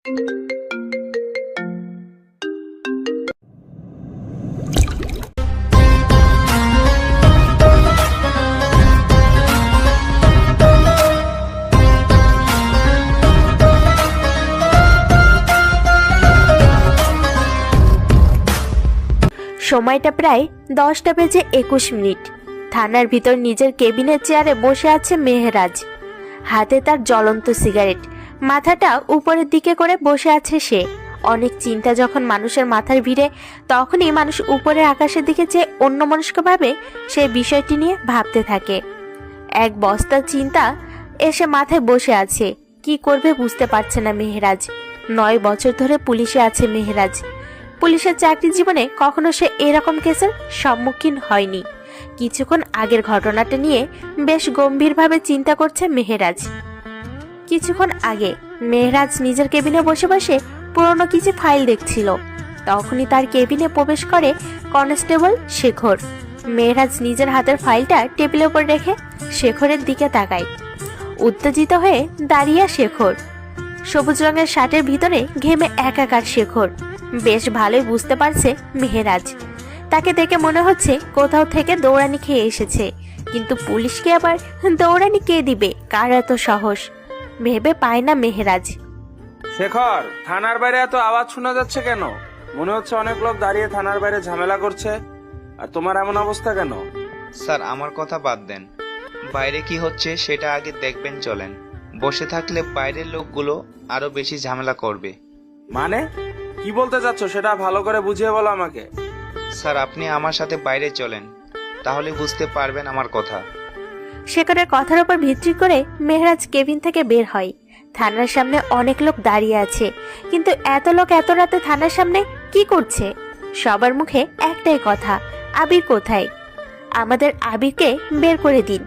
সময়টা প্রায় 10টা বেজে 21 মিনিট। থানার ভিতর নিজের কেবিনের চেয়ারে বসে আছে মেহরাজ। হাতে তার জ্বলন্ত সিগারেট, মাথাটা উপরের দিকে করে বসে আছে সে। অনেক চিন্তা যখন মানুষের মাথার ভিড়ে, তখনই মানুষ উপরের আকাশের দিকে চেয়ে অন্যমনস্কভাবে সেই বিষয়টি নিয়ে ভাবতে থাকে। এক বস্তা চিন্তা এসে মাথায় বসে আছে। কি করবে বুঝতে পারছে না মেহরাজ। 9 বছর ধরে পুলিশে আছে মেহরাজ। পুলিশের চাকরি জীবনে কখনো সে এরকম কেসের সম্মুখীন হয়নি। কিছুক্ষণ আগের ঘটনাটা নিয়ে বেশ গম্ভীরভাবে চিন্তা করছে মেহরাজ। কিছুক্ষণ আগে মেহরাজ নিজের কেবিনে বসে বসে পুরনো কিছু ফাইল দেখছিল। তখনই তার কেবিনে প্রবেশ করে কনস্টেবল শেখর। মেহরাজ নিজের হাতের ফাইলটা টেবিলের উপর রেখে শেখরের দিকে তাকায়। উত্তেজিত হয়ে দাঁড়িয়ে শেখর। সবুজ রঙের শার্টের ভিতরে ঘেমে একাকার শেখর। বেশ ভালোই বুঝতে পারছে মেহরাজ। তাকে দেখে মনে হচ্ছে কোথাও থেকে দৌড়ানি খেয়ে এসেছে, কিন্তু পুলিশকে আবার দৌড়ানি কে দিবে, কার এত সাহস ভেবে পায় না মেহরাজ। শেখর, থানার বাইরে এত আওয়াজ শোনা যাচ্ছে কেন? মনে হচ্ছে অনেক লোক দাঁড়িয়ে থানার বাইরে ঝামেলা করছে, আর তোমার এমন অবস্থা কেন? স্যার, আমার কথা বাদ দেন, বাইরে কি হচ্ছে সেটা আগে দেখবেন চলেন। বসে থাকলে বাইরের লোকগুলো আরো বেশি ঝামেলা করবে। মানে কি বলতে চাচ্ছ সেটা ভালো করে বুঝিয়ে বলো আমাকে। স্যার, আপনি আমার সাথে বাইরে চলেন, তাহলে বুঝতে পারবেন আমার কথা। শেখরের কথার উপর ভিত্তি করে মেহরাজ কেবিন থেকে বের হয়। থানার সামনে অনেক লোক দাঁড়িয়ে আছে, কিন্তু এত লোক এত রাতে থানার সামনে কি করছে? সবার মুখে একটাই কথা, আবির কোথায়? আমাদের আবিরকে বের করে দিন।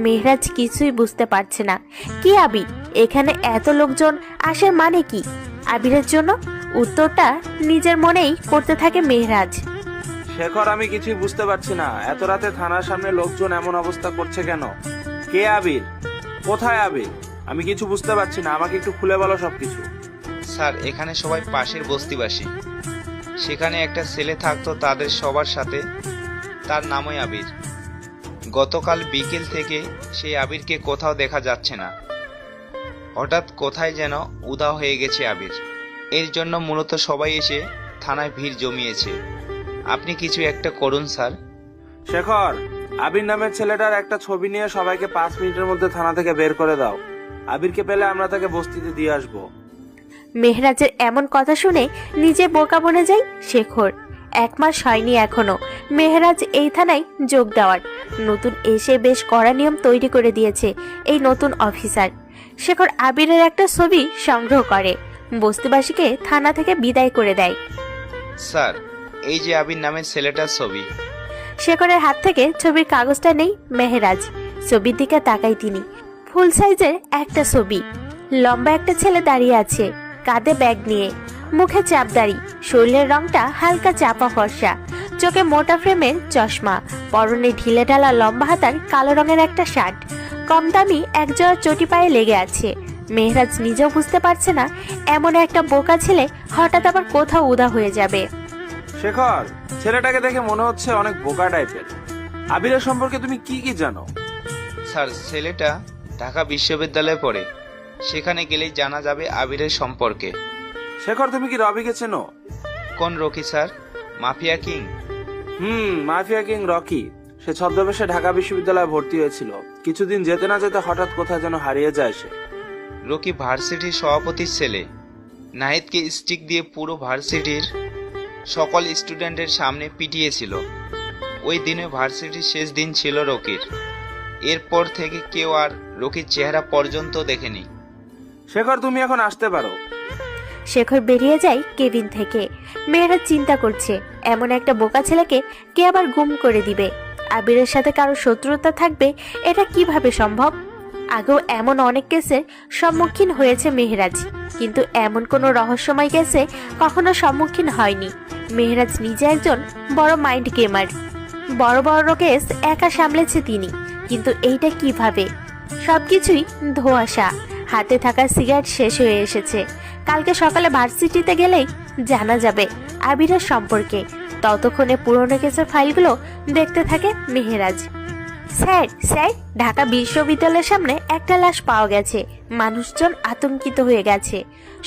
মেহরাজ কিছুই বুঝতে পারছে না। কি আবির? এখানে এত লোকজন আসার মানে কি? আবিরের জন্য? উত্তরটা নিজের মনেই করতে থাকে মেহরাজ। শেখর, আমি কিছুই বুঝতে পারছি না, এত রাতে থানার সামনে লোকজন এমন অবস্থা করছে কেন? কে আবির? কোথায় আবির? আমি কিছু বুঝতে পারছি না, আমাকে একটু খুলে বলো সবকিছু। স্যার, এখানে সবাই পাশের বস্তিবাসী। সেখানে একটা ছেলে থাকতো তাদের সবার সাথে, তার নামই আবির। গতকাল বিকেল থেকে সেই আবিরকে কোথাও দেখা যাচ্ছে না। হঠাৎ কোথায় যেন উধাও হয়ে গেছে আবির। এর জন্য মূলত সবাই এসে থানায় ভিড় জমিয়েছে। আপনি কিছু একটা করুন স্যার। শেখর, আবির নামের ছেলেটার একটা ছবি নিয়ে সবাইকে 5 মিনিটের মধ্যে থানা থেকে বের করে দাও। আবিরকে পেলে আমরা তাকে বস্তিতে দিয়ে আসবো। মেহরাজের এমন কথা শুনে নিজে বোকা বনে যায় শেখর। 1 মাস হয়নি এখনো মেহরাজ এই থানায় যোগ দেওয়ার। নতুন এসে বেশ কড়া নিয়ম তৈরি করে দিয়েছে এই নতুন অফিসার। শেখর আবিরের একটা ছবি সংগ্রহ করে, বস্তিবাসীকে থানা থেকে বিদায় করে দেয়। স্যার, এই যে আবির নামের ছেলেটার ছবি। শেখরের হাত থেকে ছবির কাগজটা নেই মেহরাজ। ছবির দিকে তাকায় তিনি। ফুল সাইজের একটা ছবি। লম্বা একটা ছেলে দাঁড়িয়ে আছে, কাঁধে ব্যাগ নিয়ে, মুখে চাপদাড়ি, শরীরের রংটা হালকা চাপা ফর্সা, চোখে মোটা ফ্রেমের চশমা, পরনে ঢিলে ঢালা লম্বা হাতার কালো রঙের একটা শার্ট, কম দামি একজোড়া চটি পায়ে লেগে আছে। মেহরাজ নিজেও বুঝতে পারছে না এমন একটা বোকা ছেলে হঠাৎ আবার কোথাও উদা হয়ে যাবে। শেখর, ছেলেটাকে দেখে মনে হচ্ছে অনেক বোকা টাইপের। আবিরের সম্পর্কে তুমি কি কি জানো? স্যার, ছেলেটা ঢাকা বিশ্ববিদ্যালয়ে পড়ে। সেখানে গেলেই জানা যাবে আবিরের সম্পর্কে। শেখর, তুমি কি রবিকে চেনো? কোন Rocky sir? Mafia king? Mafia king Rocky. সে ছদ্মবেশে ঢাকা বিশ্ববিদ্যালয়ে ভর্তি হয়েছিল। কিছুদিন যেতে না যেতে হঠাৎ কোথায় যেন হারিয়ে যায় সে। রকি ভার্সিটির সভাপতির ছেলে। নাহিদকে স্টিক দিয়ে পুরো ভার্সিটির সকল স্টুডেন্টের সামনে পিটিয়েছিল। ওই দিনে ভার্সিটির শেষ দিন ছিল রকির। এরপর থেকে কেউ আর রকির চেহারা পর্যন্ত দেখেনি। শেখর, তুমি এখন আসতে পারো। শেখর বেরিয়ে যায় কেবিন থেকে। মেয়েরা চিন্তা করছে এমন একটা বোকা ছেলেকে কে আবার গুম করে দিবে। আবিরের সাথে কারো শত্রুতা থাকবে, এটা কিভাবে সম্ভব? আগেও এমন অনেক কেসের সম্মুখীন হয়েছে মেহরাজ, কিন্তু এমন কোনো রহস্যময় কেসে কখনো সম্মুখীন হয়নি। মেহরাজ নিজে একজন বড় মাইন্ড গেমার। বড় বড় কেস একা সামলেছে তিনি, কিন্তু এইটা কিভাবে? সবকিছুই ধোঁয়াশা। হাতে থাকা সিগারেট শেষ হয়ে এসেছে। কালকে সকালে ভার্সিটিতে গেলেই জানা যাবে আবিরের সম্পর্কে। ততক্ষণে পুরনো কেসের ফাইলগুলো দেখতে থাকে মেহেরাজ। স্যার স্যার, ঢাকা বিশ্ববিদ্যালয়ের সামনে একটা লাশ পাওয়া গেছে। মানুষজন আতঙ্কিত হয়ে গেছে।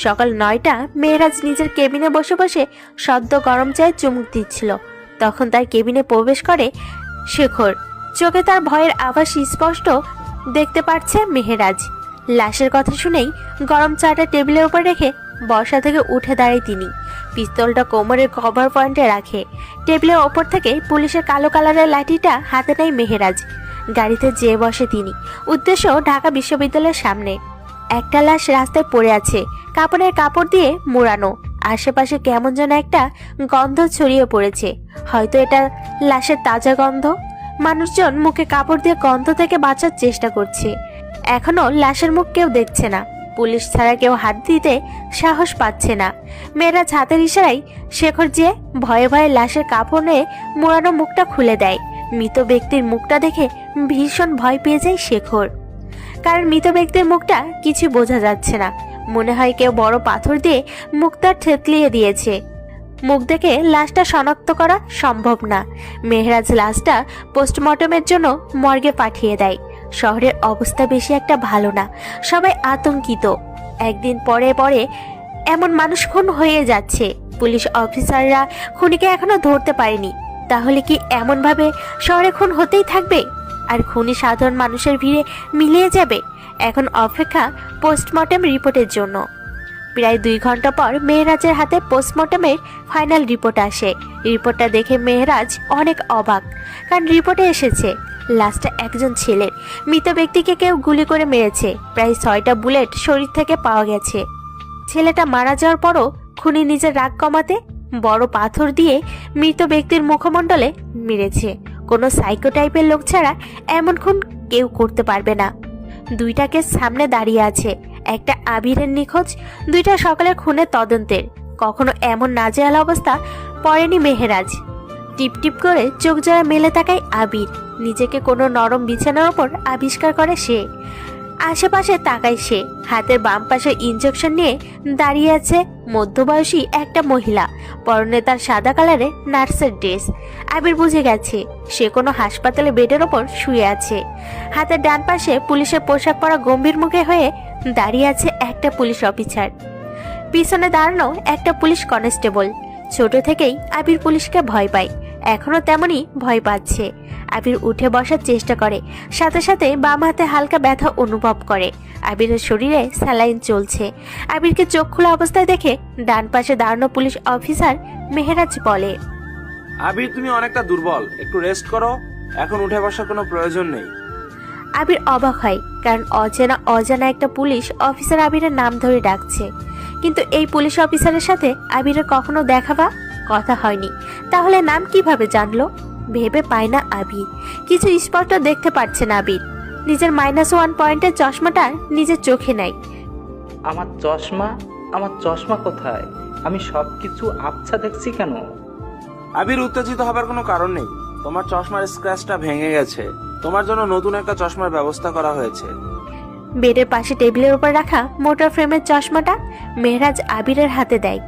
সকাল 9টা মেহেরাজ নিজের কেবিনে বসে বসে সদ্য গরম চায়ে চুমুক দিচ্ছিল। তখন তার কেবিনে প্রবেশ করে শেখর। চোখে তার ভয়ের আভাস স্পষ্ট দেখতে পাচ্ছে মেহেরাজ। লাশের কথা শুনেই গরম চাটা টেবিলের উপর রেখে বসা থেকে উঠে দাঁড়ায় তিনি। পিস্তলটা কোমরের কভার পয়েন্টে রাখে। টেবিলের ওপর থেকে পুলিশের কালো কালারের লাঠিটা হাতে নেয় মেহেরাজ। গাড়িতে যেয়ে বসে তিনি। উদ্দেশ্য ঢাকা বিশ্ববিদ্যালয়ের সামনে। একটা লাশ রাস্তায় পড়ে আছে, কাপড়ের কাপড় দিয়ে মোড়ানো। আশেপাশে কেমন যেন একটা গন্ধ ছড়িয়ে পড়েছে। হয়তো এটা লাশের তাজা গন্ধ। মানুষজন মুখে কাপড় দিয়ে গন্ধ থেকে বাঁচার চেষ্টা করছে। এখনো লাশের মুখ কেউ দেখছে না। পুলিশ ছাড়া কেউ হাত দিতে সাহস পাচ্ছে না। মেয়েরাজ হাতের ইশারায় শেখর যে ভয়ে ভয়ে লাশের কাপড় নিয়ে মোড়ানো মুখটা খুলে দেয়। মৃত ব্যক্তির মুখটা দেখে ভীষণ ভয় পেয়ে যায় শেখর। কারণ মৃত ব্যক্তির মুখটা কিছু বোঝা যাচ্ছে না। মনে হয় কেউ বড় পাথর দিয়ে মুখটা থেতলিয়ে দিয়েছে। মুখ দেখে লাশটা শনাক্ত করা সম্ভব না। মেহেরাজ লাশটা পোস্টমর্টমের জন্য মর্গে পাঠিয়ে দেয়। শহরের অবস্থা বেশি একটা ভালো না। সবাই আতঙ্কিত। একদিন পরে পরে এমন মানুষ খুন হয়ে যাচ্ছে। পুলিশ অফিসাররা খুনিকে এখনো ধরতে পারেনি। তাহলে কি এমনভাবে শহরে খুন হতেই থাকবে? আর খুনি সাধারণ মানুষের ভিড়ে মিলিয়ে যাবে? এখন অপেক্ষা পোস্টমর্টম রিপোর্টের জন্য। প্রায় 2 ঘন্টা পর মেহেরাজের হাতে পোস্টমর্টমের ফাইনাল রিপোর্ট আসে। রিপোর্টটা দেখে মেহেরাজ অনেক অবাক। কারণ রিপোর্টে এসেছে লাশটা একজন ছেলের। মৃত ব্যক্তিকে কেউ গুলি করে মেরেছে। প্রায় 6টা বুলেট শরীর থেকে পাওয়া গেছে। ছেলেটা মারা যাওয়ার পরও খুনি নিজের রাগ কমাতে বড় পাথর দিয়ে মৃত ব্যক্তির মুখমণ্ডলে মেরেছে। কোনো সাইকো টাইপের লোক ছাড়া এমন খুন কেউ করতে পারবে না। 2টা কেস সামনে দাঁড়িয়ে আছে। একটা আবিরের নিখোঁজ, 2টা সকালের খুনের তদন্তের। কখনো এমন নাজেহাল অবস্থা পড়েনি মেহেরাজ। টিপ টিপ করে চোখ জোড়া মেলে তাকায় আবির। নিজেকে কোনো নরম বিছানার ওপর আবিষ্কার করে সে। আশেপাশে তাকায় সে। হাতের বাম পাশে ইনজেকশন নিয়ে দাঁড়িয়ে আছে মধ্যবয়সী একটা মহিলা। পরনে তার সাদা কালারের নার্সের ড্রেস। আবির বুঝে গেছে সে কোনো হাসপাতালে বেডের ওপর শুয়ে আছে। হাতের ডান পাশে পুলিশের পোশাক পরা গম্ভীর মুখে হয়ে দাঁড়িয়ে আছে একটা পুলিশ অফিসার। পিছনে দাঁড়ানো একটা পুলিশ কনস্টেবল। ছোট থেকেই আবির পুলিশকে ভয় পায়। এখনো তেমনই ভয় পাচ্ছে। আবির উঠে বসার চেষ্টা করে। সাথে সাথে বাম হাতে হালকা ব্যথা অনুভব করে। আবিরের শরীরে স্যালাইন চলছে। আবিরকে চোখ খোলা অবস্থায় দেখে ডান পাশে দাঁড়ানো পুলিশ অফিসার মেহেরাজ বলে, আবির, তুমি অনেকটা দুর্বল, একটু রেস্ট করো। এখন উঠে বসার কোনো প্রয়োজন নেই। আবির অবাক হয়, কারণ অজানা একটা পুলিশ অফিসার আবিরের নাম ধরে ডাকছে। কিন্তু এই পুলিশ অফিসারের সাথে আবিরের কখনো দেখা বা কথা হয়নি। তাহলে নাম কিভাবে জানলো? ভেবে পায় না আবির। কিছু স্পষ্ট দেখতে পারছে না আবির। নিজের -1 পয়েন্টের চশমাটা নিজের চোখে নেয়। আমার চশমা কোথায়? আমি সবকিছু আবছা দেখছি কেন? আবির, উত্তেজিত হবার কোনো কারণ নেই। তোমার চশমার স্ক্র্যাচটা ভেঙে গেছে। তোমার জন্য নতুন একটা চশমার ব্যবস্থা করা হয়েছে। বেডের পাশে টেবিলের উপর রাখা মোটা ফ্রেমের চশমাটা মেহেরাজ আবিরের হাতে দেয়।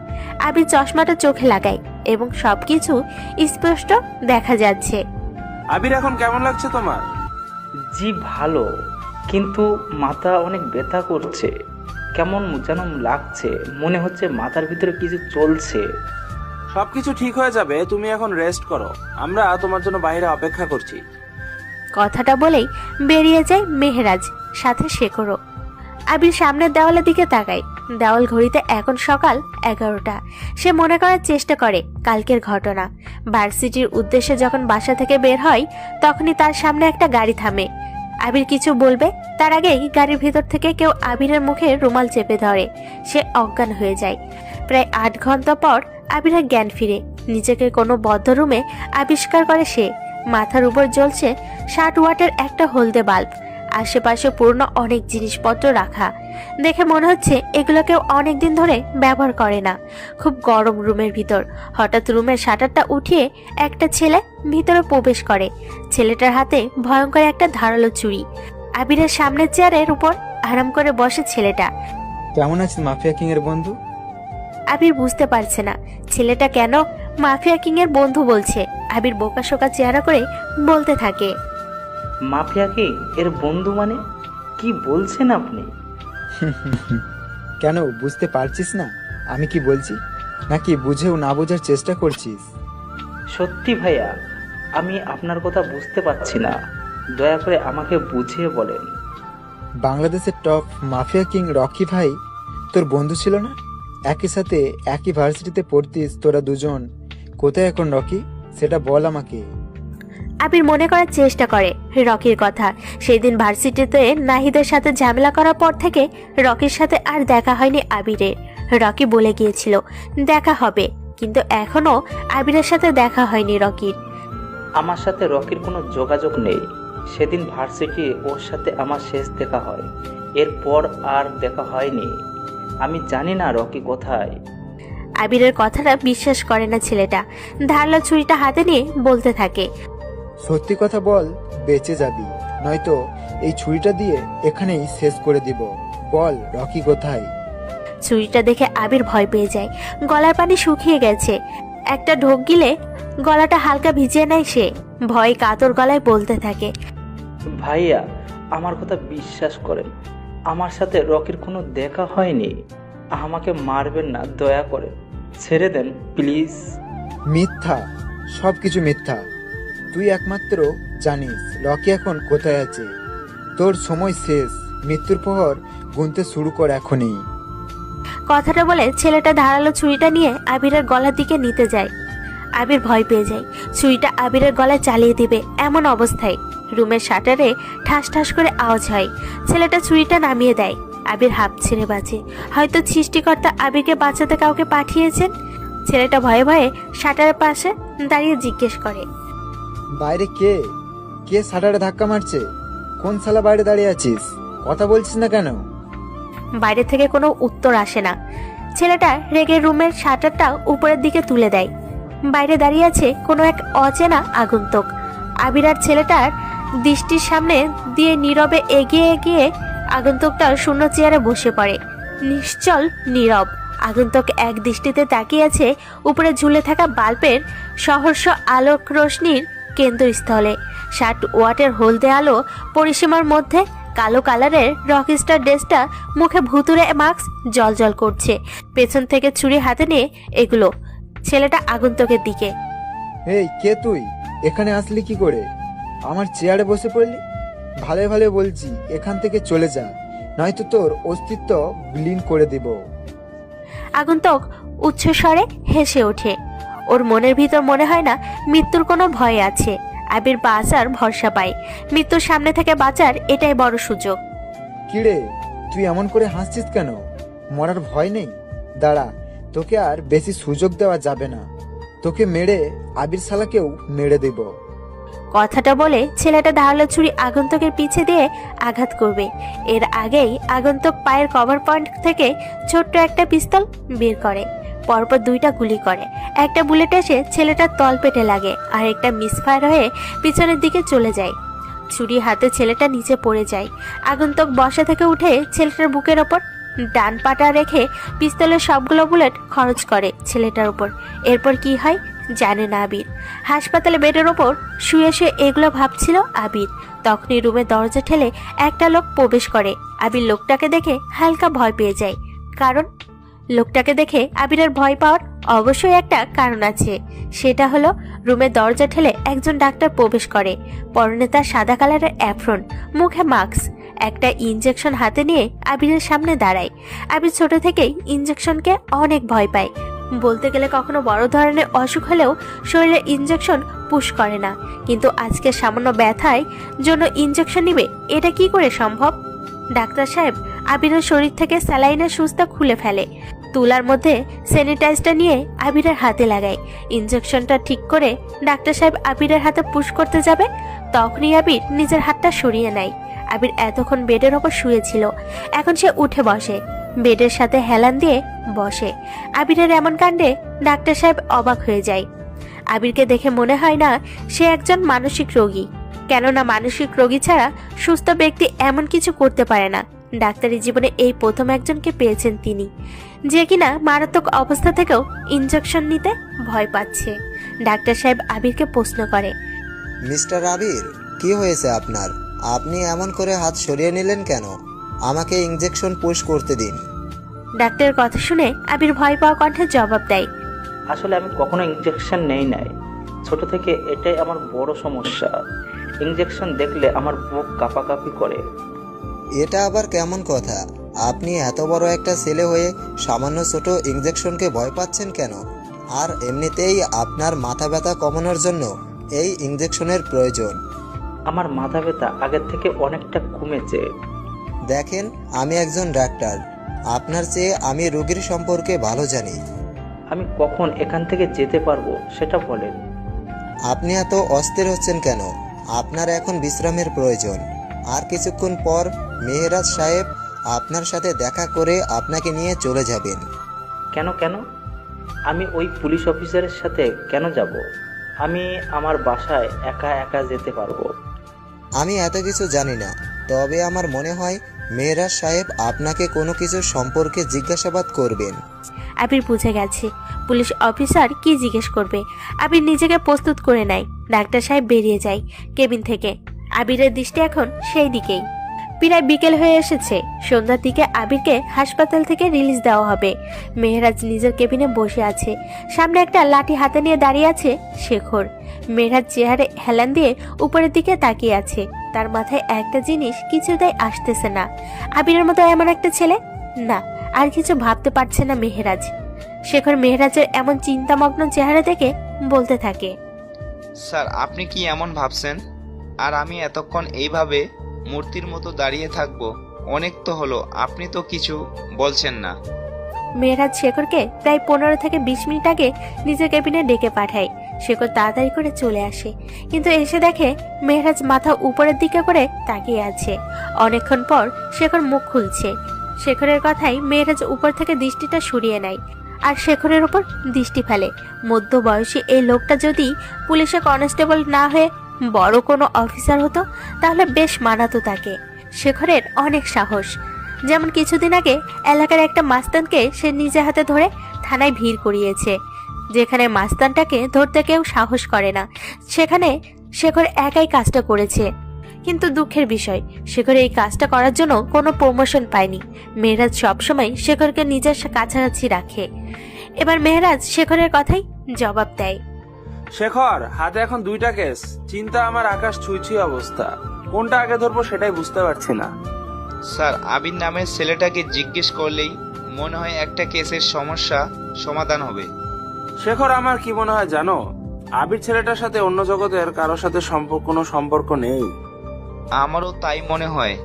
আবির চশমাটা চোখে লাগায় এবং সবকিছু স্পষ্ট দেখা যাচ্ছে। আবির, এখন কেমন লাগছে তোমার? জি ভালো, কিন্তু মাথা অনেক ব্যথা করছে। কেমন যেন লাগছে, মনে হচ্ছে মাথার ভিতরে কিছু চলছে। সবকিছু ঠিক হয়ে যাবে, তুমি এখন রেস্ট করো। আমরা তোমার জন্য বাইরে অপেক্ষা করছি। কথাটা বলেই বেরিয়ে যায় মেহেরাজ, সাথে শেখরও। আবির সামনের দেওয়ালের দিকে তাকায়। দেওয়াল ঘড়িতে এখন সকাল 11টা। সে মনে করার চেষ্টা করে কালকের ঘটনা। ভার্সিটির উদ্দেশ্যে যখন বাসা থেকে বের হয় তখনই তার সামনে একটা গাড়ি থামে। আবির কিছু বলবে তার আগেই গাড়ির ভিতর থেকে কেউ আবিরের মুখে রুমাল চেপে ধরে। সে অজ্ঞান হয়ে যায়। প্রায় 8 ঘন্টা পর আবিরের জ্ঞান ফিরে। নিজেকে কোনো বদ্ধ রুমে আবিষ্কার করে সে। মাথার উপর জ্বলছে 60 ওয়াটের একটা হলদে বাল্ব। আশেপাশে পুরনো অনেক জিনিসপত্র রাখা। দেখে মনে হচ্ছে এগুলো কেউ অনেকদিন ধরে ব্যবহার করে না। খুব গরম রুমের ভিতর। হঠাৎ রুমের শাটারটা উঠিয়ে একটা ছেলে ভিতরে প্রবেশ করে। ছেলেটার হাতে ভয়ঙ্কর একটা ধারালো ছুরি। আবিরের সামনের চেয়ারের উপর আরাম করে বসে ছেলেটা। কেমন আছিস মাফিয়া কিং এর বন্ধু? আবির বুঝতে পারছে না ছেলেটা কেন মাফিয়া কিং এর বন্ধু বলছে। আবির বোকাশোকা চেহারা করে বলতে থাকে, মাফিয়া কি এর বন্ধু মানে? কি বলছেন আপনি? কেন বুঝতে পারছিস না আমি কি বলছি, নাকি বুঝেও না বোঝার চেষ্টা করছিস? সত্যি ভাইয়া, আমি আপনার কথা বুঝতে পারছি না, দয়া করে আমাকে বুঝিয়ে বলেন। বাংলাদেশের টপ মাফিয়া কিং রকি ভাই তোর বন্ধু ছিল না? একই সাথে একই ভার্সিটিতে পড়তিস তোরা দুজন। কোথায় এখন রকি, সেটা বল আমাকে। আবির মনে করার চেষ্টা করে রকির কথা। সেই দিন ভার্সিটিতে নাহিদের সাথে ঝামেলা করার পর থেকে রকির সাথে আর দেখা হয়নি আবিরের। রকি বলে গিয়েছিল দেখা হবে, কিন্তু এখনো আবিরের সাথে দেখা হয়নি রকির। আমার সাথে রকির কোনো যোগাযোগ নেই। সেদিন ভার্সিটি ওর সাথে আমার শেষ দেখা হয়, এরপর আর দেখা হয়নি। আমি জানি না রকি কোথায়। আবিরের কথাটা বিশ্বাস করে না ছেলেটা। ধারালো ছুরিটা হাতে নিয়ে বলতে থাকে, সত্যি কথা বল, বেঁচে যাবি, নয়তো এই ছুরিটা দিয়ে এখানেই শেষ করে দিব। বল রকি কোথায়? ছুরিটা দেখে আবির ভয় পেয়ে যায়। গলার পানি শুকিয়ে গেছে, একটা ঢোক গিলে গলাটা হালকা ভিজিয়ে নেয় সে। ভয় কাতর গলায় বলতে থাকে, ভাইয়া আমার কথা বিশ্বাস করেন, আমার সাথে রকির কোনো দেখা হয়নি। আমাকে মারবেন না, দয়া করে ছেড়ে দেন প্লিজ। মিথ্যা, সবকিছু মিথ্যা। তুই একমাত্র জানিস রকি এখন কোথায় আছে। তোর সময় শেষ, মৃত্যুর প্রহর গুনতে শুরু কর এখনই। কথাটা বলে ছেলেটা ধারালো ছুরিটা নিয়ে আবিরের গলার দিকে নিতে যায়। আবির ভয় পেয়ে যায়, ছুরিটা আবিরের গলায় চালিয়ে দিবে এমন অবস্থায় রুমের শাটারে ঠাস ঠাস করে আওয়াজ হয়। ছেলেটা ছুরিটা নামিয়ে দেয়। আবির হাঁপ ছেড়ে বাঁচে। হয়তো সৃষ্টিকর্তা আবিরকে বাঁচাতে কাউকে পাঠিয়েছেন। ছেলেটা ভয়ে ভয়ে শাটারের পাশে দাঁড়িয়ে জিজ্ঞেস করে, বাইরে কে কে শাটারে ধাক্কা মারছে? কোন শালা বাইরে দাঁড়িয়ে আছিস? কথা বলছিস না কেন? বাইরে থেকে কোনো উত্তর আসে না। ছেলেটা রেগে রুমের শাটারটা উপরের দিকে তুলে দেয়। বাইরে দাঁড়িয়ে আছে কোনো এক অচেনা আগন্তুক। আবির আর ছেলেটার দৃষ্টির সামনে দিয়ে নীরবে এগিয়ে এগিয়ে আগন্তুকটার শূন্য চেয়ারে বসে পড়ে। নিশ্চল নীরব আগন্তুক এক দৃষ্টিতে তাকিয়ে আছে উপরে ঝুলে থাকা বাল্বের সহস্র আলোক রশ্মির কেন্দ্রস্থলে। 60 ওয়াটের হলদে আলো পরিসীমার মধ্যে কালো কালারের রকস্টার ড্রেসটা, মুখে ভুতুরে মাস্ক জলজল করছে। পেছন থেকে ছুরি হাতে নিয়ে এগুলো ছেলেটা আগন্তুকের দিকে। এই কে তুই? এখানে আসলি কি করে? আমার চেয়ারে বসে পড়লি? ভালো ভালো বলছি এখান থেকে চলে যা, নয়তো তোর অস্তিত্ব বিলীন করে দিব। আগন্তুক উচ্চস্বরে হেসে ওঠে। ওর মনের ভিতর মনে হয় না মৃত্যুর কোনো ভয় আছে। আবির বাঁচার ভরসা পায়। মৃত্যুর সামনে থেকে বাঁচার এটাই বড় সুযোগ। কিরে তুই এমন করে হাসছিস কেন? মরার ভয় নেই? দাঁড়া, তোকে আর বেশি সুযোগ দেওয়া যাবে না। তোকে মেরে আবির শালাকেও মেরে দেব। কথাটা বলে ছেলেটা ধারালো ছুরি আগন্তুকের পিছে দিয়ে আঘাত করবে। এর আগেই আগন্তুক পায়ের কভার পয়েন্ট থেকে ছোট্ট একটা পিস্তল বের করে। পরপর 2টা গুলি করে। একটা বুলেট এসে ছেলেটার তলপেটে লাগে, আর একটা মিসফায়ার হয়ে পিছনের দিকে চলে যায়। ছুরি হাতে ছেলেটা নিচে পড়ে যায়। আগন্তুক বসা থেকে উঠে ছেলেটার বুকের ওপর ডান পাটা রেখে পিস্তলের সবগুলো বুলেট খরচ করে ছেলেটার উপর। এরপর কি হয় জানে না আবির। হাসপাতালে বেডের ওপর শুয়ে শুয়ে এগুলো ভাবছিল আবির। তখনই রুমে দরজা ঠেলে একটা লোক প্রবেশ করে। আবির লোকটাকে দেখে হালকা ভয় পেয়ে যায়। কারণ লোকটাকে দেখে আবিরের ভয় পাওয়ার অবশ্যই একটা কারণ আছে। সেটা হলো রুমে দরজা ঠেলে একজন ডাক্তার প্রবেশ করে। পরনে তার সাদা কালারের অ্যাপ্রন, মুখে মাস্ক, একটা ইনজেকশন হাতে নিয়ে আবিরের সামনে দাঁড়ায়। আবির ছোট থেকেই ইনজেকশনকে অনেক ভয় পায়। বলতে গেলে কখনো বড় ধরনের অসুখ হলেও শরীরে ইনজেকশন পুশ করে না, কিন্তু আজকে সামান্য ব্যথায় জন্য ইনজেকশন নিবে, এটা কি করে সম্ভব? ডাক্তার সাহেব আবিরের শরীর থেকে স্যালাইনের সুচটা খুলে ফেলে। তুলার মধ্যে স্যানিটাইজারটা নিয়ে আবিরের হাতে লাগায়। ইনজেকশনটা ঠিক করে ডাক্তার সাহেব আবিরের হাতে পুশ করতে যাবে, তখনই আবির নিজের হাতটা সরিয়ে নেয়। আবির এতক্ষণ বেডের ওপর শুয়েছিল, এখন সে উঠে বসে, বেডের সাথে হেলান দিয়ে বসে। আবিরের এমন কাণ্ডে ডাক্তার সাহেব অবাক হয়ে যায়। আবিরকে দেখে মনে হয় না সে একজন মানসিক রোগী, কেননা মানসিক রোগী ছাড়া সুস্থ ব্যক্তি এমন কিছু করতে পারে না। ডাক্তারি জীবনে এই প্রথম একজনকে পেয়েছেন তিনি, যে কিনা মারাত্মক অবস্থা থেকেও ইনজেকশন নিতে ভয় পাচ্ছে। ডাক্তার সাহেব আবিরকে প্রশ্ন করে, মিস্টার আবির, কি হয়েছে আপনার? আপনি এমন করে হাত সরিয়ে নিলেন কেন? আমাকে ইনজেকশন পুশ করতে দিন। ডাক্তারের কথা শুনে আবির ভয় পাওয়া কণ্ঠে জবাব দেয়, আসলে আমি কখনো ইনজেকশন নেই নাই। ছোট থেকে এটাই আমার বড় সমস্যা। ইনজেকশন দেখলে আমার বুক কাঁপাকাঁপি করে। এটা আবার কেমন কথা? আপনি এত বড় একটা ছেলে হয়ে সামান্য ছোট ইনজেকশনকে ভয় পাচ্ছেন কেন? আর এমনিতেই আপনার মাথা ব্যথা কমানোর জন্য এই ইনজেকশনের প্রয়োজন। আমার মাথা ব্যথা আগের থেকে অনেকটা কমেছে। দেখেন, আমি একজন ডাক্তার। আপনার চেয়ে আমি রোগীর সম্পর্কে ভালো জানি। আমি কখন এখান থেকে যেতে পারবো সেটা বলেন। আপনি এত অস্থির হচ্ছেন কেন? আপনার এখন বিশ্রামের প্রয়োজন। আর কিছুক্ষণ পর মেহেরাজ সাহেব আপনার সাথে দেখা করে আপনাকে নিয়ে চলে যাবেন। কেন কেন? আমি ওই পুলিশ অফিসারের সাথে কেন যাব? আমি আমার বাসায় একা একা যেতে পারবো। আমি এত কিছু জানি না, তবে আমার মনে হয় মেহেরাজ সাহেব আপনাকে কোনো কিছু সম্পর্কে জিজ্ঞাসাবাদ করবেন। আবির বুঝে গেছে পুলিশ অফিসার কি জিজ্ঞেস করবে। আবির নিজেকে প্রস্তুত করে নেয়। ডাক্তার সাহেব বেরিয়ে যায় কেবিন থেকে। আবিরের দৃষ্টি এখন সেই দিকেই। প্রায় বিকেল হয়ে এসেছে। সন্ধ্যার দিকে আবিরকে হাসপাতাল থেকে রিলিজ দেওয়া হবে। মেহেরাজ নিজের কেবিনে বসে আছে। সামনে একটা লাঠি হাতে নিয়ে দাঁড়িয়ে আছে শেখর। মেহেরাজ চেহারে হেলান দিয়ে উপরের দিকে তাকিয়ে আছে। তার মাথায় একটা জিনিস কিছুতেই আসতেছে না। আবিরের মতো এমন একটা ছেলে, না, আর কিছু ভাবতে পারছে না মেহেরাজ। শেখর মেহেরাজের এমন চিন্তামগ্ন চেহারা দেখে বলতে থাকে, স্যার, আপনি কি এমন ভাবছেন? আর আমি এতক্ষণ এইভাবে মূর্তির মতো দাঁড়িয়ে থাকবো? অনেক তো হলো, আপনি তো কিছু বলছেন না। মেহেরাজ শেখরকে প্রায় 15 থেকে 20 মিনিট আগে নিজের কেবিনে ডেকে পাঠায়। শেখর তাড়াতাড়ি করে চলে আসে, কিন্তু এসে দেখে মেহেরাজ মাথা উপরের দিকে করে তাকিয়ে আছে। অনেকক্ষণ পর শেখর মুখ খুলছে। শেখরের কথাই মেহেরাজ উপর থেকে দৃষ্টিটা সরিয়ে নেয় আর শেখরের উপর দৃষ্টি ফেলে। মধ্য বয়সী এই লোকটা যদি পুলিশে কনস্টেবল না হয়ে বড় কোনো অফিসার হতো তাহলে বেশ মানাতো তাকে। শেখরের অনেক সাহস। যেমন কিছুদিন আগে এলাকার একটা মাস্তানকে সে নিজে হাতে ধরে থানায় ভিড় করিয়েছে। যেখানে মাস্তানটাকে ধরতে কেউ সাহস করে না, সেখানে শেখর একাই কাজটা করেছে। কিন্তু দুঃখের বিষয়, শেখর এই কাজটা করার জন্য কোনো প্রমোশন পায়নি। মেহেরাজ সবসময় শেখরকে নিজের কাছাকাছি রাখে। এবার মেহেরাজ শেখরের কথাই জবাব দেয়, শেখর, হাতে এখন 2টা কেস। চিন্তা আমার আকাশ ছুঁই অবস্থা। কোনটা আগে ধরবো সেটাই বুঝতে পারছি না। স্যার, আবির নামের ছেলেটাকে জিজ্ঞেস করলেই মনে হয় একটা কেসের সমস্যা সমাধান হবে। শেখর, আমার কি মনে হয় জানো? আবির ছেলেটার সাথে অন্য জগতের কারোর সাথে কোনো সম্পর্ক নেই। আমারও তাই মনে হয়।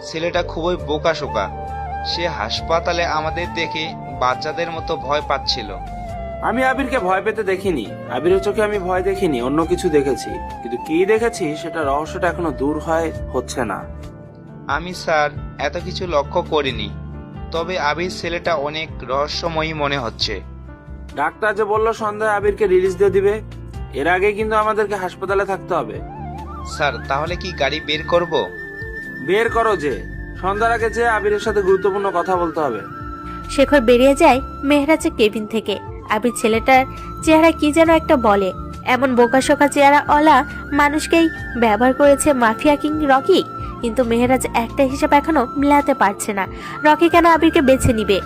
ছেলেটা খুবই বোকাশোকা। সে হাসপাতালে আমাদের দেখে বাচ্চাদের মতো ভয় পাচ্ছিল। আমি আবিরকে ভয় পেতে দেখিনি। আবিরের চোখে আমি ভয় দেখিনি, অন্য কিছু দেখেছি। কিন্তু কি দেখেছি সেটা রহস্যটা এখনো দূর হচ্ছে না। আমি স্যার এত কিছু লক্ষ্য করিনি, তবে আবির ছেলেটা অনেক রহস্যময়ী মনে হচ্ছে। ডাক্তার যে বললো সন্ধ্যায় আবিরকে রিলিজ দিয়ে দিবে, এর আগে কিন্তু আমাদেরকে হাসপাতালে থাকতে হবে। স্যার, তাহলে কি গাড়ি বের করব? বের করো, যে সন্ধ্যার আগে যে আবিরের সাথে গুরুত্বপূর্ণ কথা বলতে হবে। শেখর বেরিয়ে যায় মেহেরাজের কেবিন থেকে। আবির ছেলেটার চেহারা কি যেন একটা বলে। এমন বোকাশোকা চেহারা ওলা মানুষকেই ব্যবহার করেছে মাফিয়া কিং রকি। কিন্তু মেহেরাজ একটা হিসাব এখনো মিলাতে পারছে না। রকি কেন আবিরকে বেছে নিবে?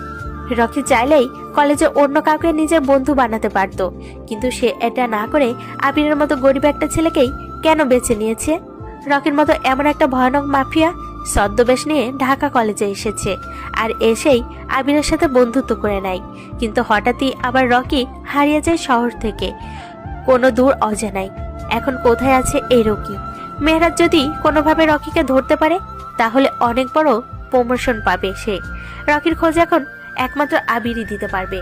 রকি চাইলেই কলেজে অন্য কাউকে নিজের বন্ধু বানাতে পারতো, কিন্তু সে এটা না করে আবিরের মতো গরিব একটা ছেলেকেই কেন বেছে নিয়েছে? রকির মতো এমন একটা ভয়ানক মাফিয়া ছদ্মবেশ নিয়ে ঢাকা কলেজে এসেছে, আর এসেই আবিরের সাথে বন্ধুত্ব করে নেয়। কিন্তু হঠাৎই আবার রকি হারিয়ে যায় শহর থেকে কোনো দূর অজানায়। এখন কোথায় আছে এই রকি? মেহেরাজ যদি কোনোভাবে রকিকে ধরতে পারে তাহলে অনেক বড় প্রমোশন পাবে সে। রকির খোঁজ এখন একমাত্র আবিরই দিতে পারবে।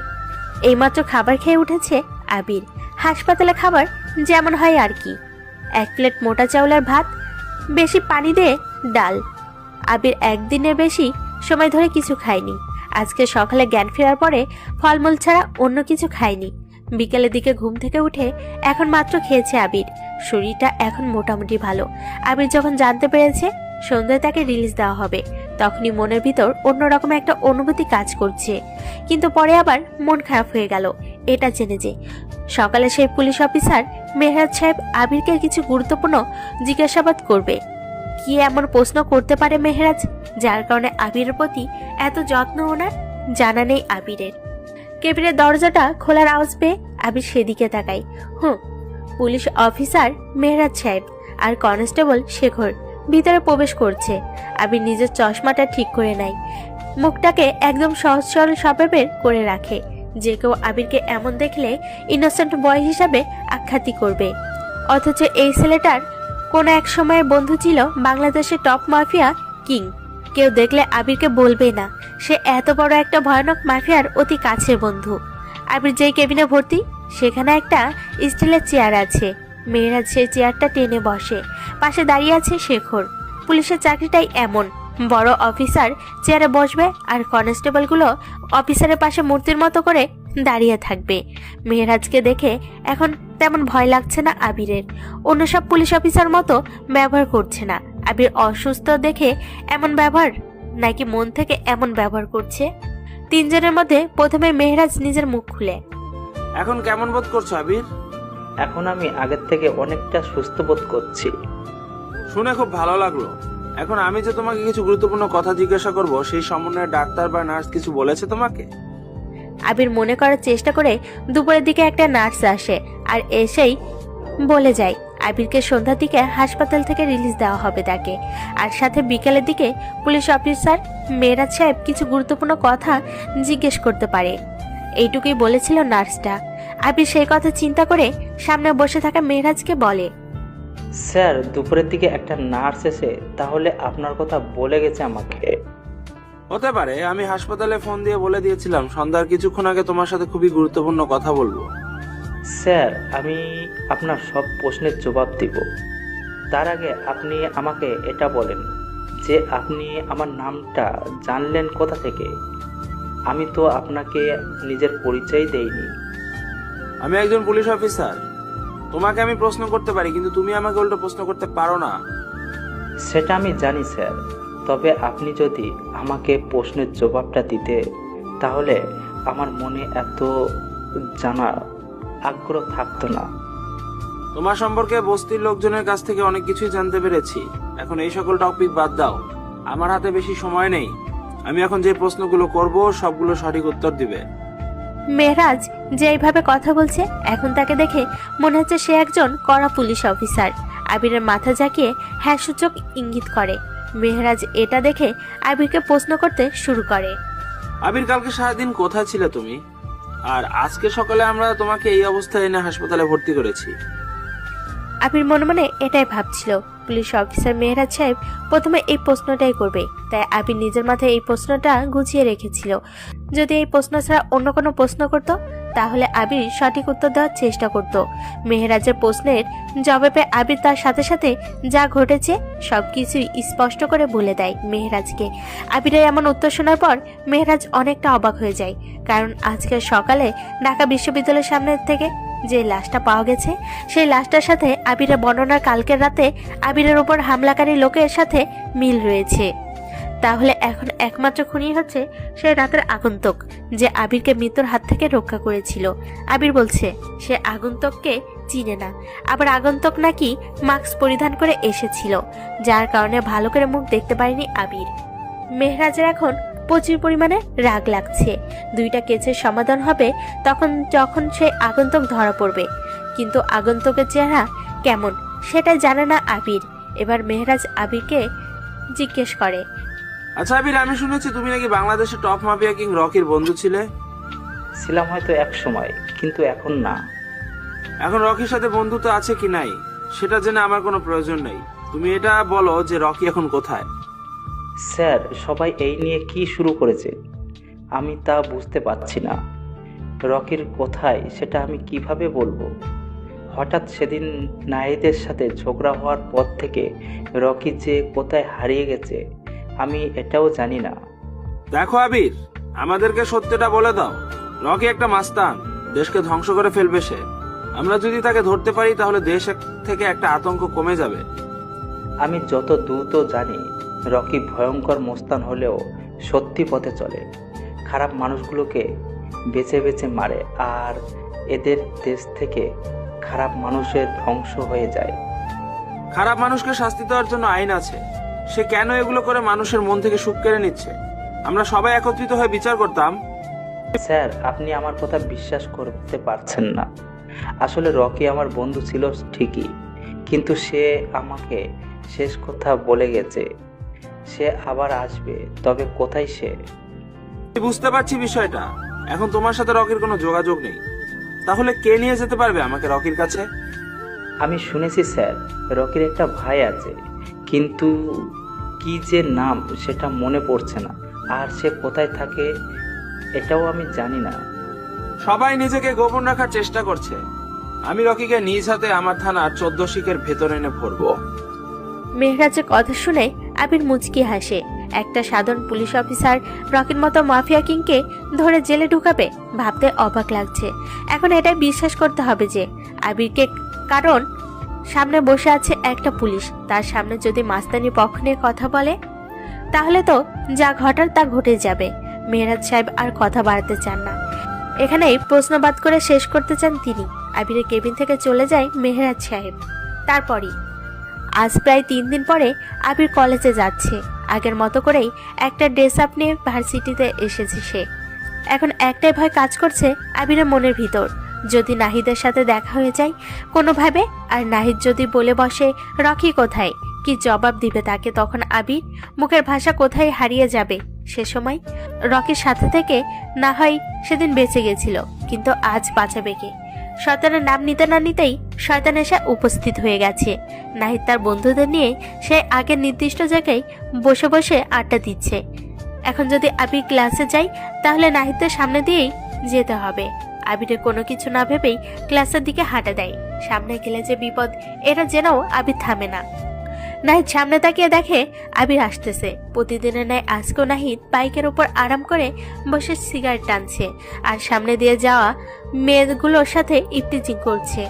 এইমাত্র খাবার খেয়ে উঠেছে আবির। হাসপাতালে খাবার যেমন হয় আর কি, 1 প্লেট মোটা চাউলের ভাত, বেশি পানি দিয়ে ডাল। আবির একদিনের বেশি সময় ধরে কিছু খায়নি। আজকে সকালে জ্ঞান ফেরার পরে ফলমূল ছাড়া অন্য কিছু খায়নি। বিকেলের দিকে ঘুম থেকে উঠে এখন মাত্র খেয়েছে আবির। শরীরটা এখন মোটামুটি ভালো। আবির যখন জানতে পেরেছে সন্ধ্যায় তাকে রিলিজ দেওয়া হবে, তখনই মনের ভিতর অন্যরকম একটা অনুভূতি কাজ করছে, কিন্তু পরে আবার মন খারাপ হয়ে গেল এটা জেনে যে সকালে সেই পুলিশ অফিসার মেহরাজ সাহেব আবিরকে কিছু গুরুত্বপূর্ণ জিজ্ঞাসাবাদ করবে। কি এমন প্রশ্ন করতে পারে মেহরাজ যার কারণে আবিরের প্রতি এত যত্ন ওনার? জানা নেই আবিরের। কেবিনের দরজাটা খোলার আওয়াজ পেয়ে আবির সেদিকে তাকাই। পুলিশ অফিসার মেহরাজ সাহেব আর কনস্টেবল শেখর ভিতরে প্রবেশ করছে। আবির নিজের চশমাটা ঠিক করে নেয়, মুখটাকে একদম সহজ সরল স্বভাবের করে রাখে। যে কেউ আবিরকে এমন দেখলে ইনোসেন্ট বয় হিসাবে আখ্যাতি করবে, অথচ এই ছেলেটার কোনো এক সময়ের বন্ধু ছিল বাংলাদেশের টপ মাফিয়া কিং। কেউ দেখলে আবিরকে বলবে না সে এত বড় একটা ভয়ানক মাফিয়ার অতি কাছের বন্ধু। আবির যেই কেবিনে ভর্তি সেখানে একটা স্টিলের চেয়ার আছে। মেয়েরাজ সেই চেয়ারটা টেনে বসে, পাশে দাঁড়িয়ে আছে শেখর। পুলিশের চাকরিটাই এমন, বড় অফিসার চেয়ারে বসবে আর কনস্টেবলগুলো অফিসারের পাশে মূর্তির মতো করে দাঁড়িয়ে থাকবে। মেহরাজকে দেখে এখন তেমন ভয় লাগছে না আবিরের। অন্য সব পুলিশ অফিসার মতো ব্যবহার করছে না। আবির অসুস্থ দেখে এমন ব্যবহার, নাকি মন থেকে এমন ব্যবহার করছে? তিনজনের মধ্যে প্রথমে মেহরাজ নিজের মুখ খুলে। এখন কেমন বোধ করছো আবির? এখন আমি আগের থেকে অনেকটা সুস্থ বোধ করছি। শুনে খুব ভালো লাগলো। এখন আমি যে তোমাকে কিছু গুরুত্বপূর্ণ কথা জিজ্ঞাসা করব, সেই সম্বন্ধে ডাক্তার বা নার্স কিছু বলেছে তোমাকে? আবির মনে করার চেষ্টা করে দুপুরের দিকে একটা নার্স আসে আর এসেই বলে যায় আবিরকে সন্ধ্যার দিকে হাসপাতাল থেকে রিলিজ দেওয়া হবে তাকে। আর সাথে বিকেলের দিকে পুলিশ অফিসার মেহরাজ সাহেব কিছু গুরুত্বপূর্ণ কথা জিজ্ঞেস করতে পারে। এইটুকুই বলেছিল নার্সটা। আবির সেই কথা চিন্তা করে সামনে বসে থাকা মেহরাজকে বলে, স্যার দুপুরের দিকে একটা নার্স এসে তাহলে আপনার কথা বলে গেছে আমাকে। হতে পারে। আমি হাসপাতালে ফোন দিয়ে বলে দিয়েছিলাম সন্ধ্যার কিছুক্ষণ আগে তোমার সাথে খুবই গুরুত্বপূর্ণ কথা বলবো। স্যার আমি আপনার সব প্রশ্নের জবাব দিব। তার আগে আপনি আমাকে এটা বলেন যে আপনি আমার নামটা জানলেন কোথা থেকে? আমি তো আপনাকে নিজের পরিচয় দেইনি। আমি একজন পুলিশ অফিসার। তোমাকে আমি প্রশ্ন করতে পারি, কিন্তু তুমি আমাকে উল্টো প্রশ্ন করতে পারো না। সেটা আমি জানি স্যার, তবে আপনি যদি আমাকে প্রশ্নের জবাবটা দিতে তাহলে আমার মনে এত জানার আগ্রহ থাকতো না। তোমার সম্পর্কে বস্তির লোকজনের কাছ থেকে অনেক কিছুই জানতে পেরেছি। এখন এই সকল টপিক বাদ দাও, আমার হাতে বেশি সময় নেই। আমি এখন যে প্রশ্নগুলো করব সবগুলো সঠিক উত্তর দিবে। মেহরাজ যেইভাবে কথা বলছে এখন তাকে দেখে মনে হচ্ছে সে একজন কড়া পুলিশ অফিসার। আবিরের মাথা ঝাঁকিয়ে হ্যাঁ সূচক ইঙ্গিত করে। মেহরাজ এটা দেখে আবিরকে প্রশ্ন করতে শুরু করে। আবির, কালকে সারাদিন কোথায় ছিলে তুমি? আর আজকে সকালে আমরা তোমাকে এই অবস্থায় এনে হাসপাতালে ভর্তি করেছি। আবির মনে মনে এটাই ভাবছিল পুলিশ অফিসার মেহরাজ সাহেব প্রথমে এই প্রশ্নটাই করবে, তাই আবির নিজের মাথায় এই প্রশ্নটা গুছিয়ে রেখেছিল। যদি এই প্রশ্ন ছাড়া অন্য কোনো প্রশ্ন করত তাহলে আবির সঠিক উত্তর দেওয়ার চেষ্টা করত। মেহরাজের প্রশ্নের জবাবে আবির তার সাথে সাথে যা ঘটেছে সবকিছুই স্পষ্ট করে বলে দেয় মেহরাজকে। আবিরের এমন উত্তর শোনার পর মেহরাজ অনেকটা অবাক হয়ে যায়, কারণ আজকে সকালে ঢাকা বিশ্ববিদ্যালয়ের সামনে থেকে যে লাশটা পাওয়া গেছে সেই লাশটার সাথে আবিরের বর্ণনার কালকের রাতে আবিরের উপর হামলাকারী লোকের সাথে মিল রয়েছে। তাহলে এখন একমাত্র খুনি হচ্ছে সেই রাতের আগন্তুক যে আবিরকে মৃত্যুর হাত থেকে রক্ষা করেছিল। আবির বলছে সে আগন্তুককে চিনে না, আবার আগন্তুক নাকি মাস্ক পরিধান করে এসেছিল, যার কারণে ভালো করে মুখ দেখতে পারেনি আবির। মেহরাজের এখন প্রচুর পরিমাণে রাগ লাগছে। দুইটা কেসের সমাধান হবে তখন যখন সেই আগন্তুক ধরা পড়বে, কিন্তু আগন্তুকের চেহারা কেমন সেটা জানে না আবির। এবার মেহরাজ আবিরকে জিজ্ঞেস করে, আচ্ছা আবির, আমি শুনেছি তুমি নাকি বাংলাদেশের টপ মাফিয়া কিং রকির বন্ধু ছিলে। ছিলাম হয়তো এক সময়, কিন্তু এখন না। এখন রকির সাথে বন্ধুত্ব আছে কি নাই সেটা জেনে আমার কোনো প্রয়োজন নেই। তুমি এটা বলো যে রকি এখন কোথায়? স্যার সবাই এই নিয়ে কি শুরু করেছে আমি তা বুঝতে পারছি না। রকির কোথায় সেটা আমি কিভাবে বলবো? হঠাৎ সেদিন নাহিদের সাথে ঝগড়া হওয়ার পর থেকে রকি যে কোথায় হারিয়ে গেছে আমি এটাও জানি না। দেখো আবির, আমাদেরকে সত্যটা বলে দাও। রকি একটা মাস্তান, দেশকে ধ্বংস করে ফেলবে সে। আমরা যদি তাকে ধরতে পারি তাহলে দেশ থেকে একটা আতঙ্ক কমে যাবে। আমি যত দ্রুত জানি রকি ভয়ঙ্কর মোস্তান হলেও সত্যি পথে চলে। খারাপ মানুষগুলোকে বেছে বেছে মারে, আর এদের দেশ থেকে খারাপ মানুষের ধ্বংস হয়ে যায়। খারাপ মানুষকে শাস্তি দেওয়ার জন্য আইন আছে। সে কেন এগুলো করে মানুষের মন থেকে সুখ কেড়ে নিচ্ছে? আমরা সবাই একত্রিত হয়ে বিচার করতাম। স্যার, আপনি আমার কথা বিশ্বাস করতে পারছেন না। আসলে রকি আমার বন্ধু ছিল ঠিকই, কিন্তু সে আমাকে শেষ কথা বলে গেছে। সে আবার আসবে, তবে কোথায় সে? আমি বুঝতে পারছি বিষয়টা। এখন তোমার সাথে রকির কোনো যোগাযোগ নেই। তাহলে কে নিয়ে যেতে পারবে আমাকে রকির কাছে? আমি শুনেছি স্যার, রকির একটা ভাই আছে, কিন্তু কি যে নাম সেটা মনে পড়ছে না। আর সে কোথায় থাকে এটাও আমি জানি না। সবাই নিজেকে গোপন রাখার চেষ্টা করছে। আমি রকিকে নিজ হাতে আমার থানার 14 শিখের ভেতরে এনে ভরবো। মেহরাজের কথা শুনে আবির মুচকি হাসে। একটা সাধারণ পুলিশ অফিসার রকির মতো মাফিয়া কিংকে ধরে জেলে ঢুকাবে, ভাবতে অবাক লাগছে। এখন এটাই বিশ্বাস করতে হবে যে আবিরকে, কারণ সামনে বসে আছে একটা পুলিশ। তার সামনে যদি মাস্তানি পক্ষ নিয়ে কথা বলে, তাহলে তো যা ঘটার তা ঘটে যাবে। মেহরাজ সাহেব আর কথা বাড়াতে চান না, এখানেই প্রশ্নবাদ করে শেষ করতে চান তিনি। আবিরের কেবিন থেকে চলে যায় মেহরাজ সাহেব। তারপরই আজ প্রায় 3 দিন পরে আবির কলেজে যাচ্ছে। আগের মতো করেই একটা ড্রেস আপ নিয়ে ভার্সিটিতে এসেছে সে। এখন একটাই ভয় কাজ করছে আবিরের মনের ভিতর, যদি নাহিদের সাথে দেখা হয়ে যায় কোনোভাবে, আর নাহিদ যদি বলে বসে রকি কোথায়, কি জবাব দিবে তাকে তখন আবির? মুখের ভাষা কোথায় হারিয়ে যাবে সে সময়? রকির সাথে থেকে না হয় সেদিন বেঁচে গেছিল, কিন্তু আজ বাঁচাবে কে? শয়তানের নাম নিতে না নিতেই শয়তান এসে উপস্থিত হয়ে গেছে। নাহিদ তার বন্ধুদের নিয়ে সে আগের নির্দিষ্ট জায়গায় বসে বসে আড্ডা দিচ্ছে। এখন যদি আবির ক্লাসে যায় তাহলে নাহিদের সামনে দিয়েই যেতে হবে। আবিরের কোনো কিছু না ভেবেই ক্লাসের দিকে হাঁটা দেয়। সামনে গেলে যে বিপদ, এটা জেনেও আবির থামে না। নাহিদ সামনে তাকিয়ে দেখে আবির আসতেছে। প্রতিদিনের ন্যায় আজকেও নাহিদ বাইকের উপর আরাম করে বসে সিগারেট টানছে আর সামনে দিয়ে যাওয়া মেয়েগুলোর সাথে ইফটিজিং করছে।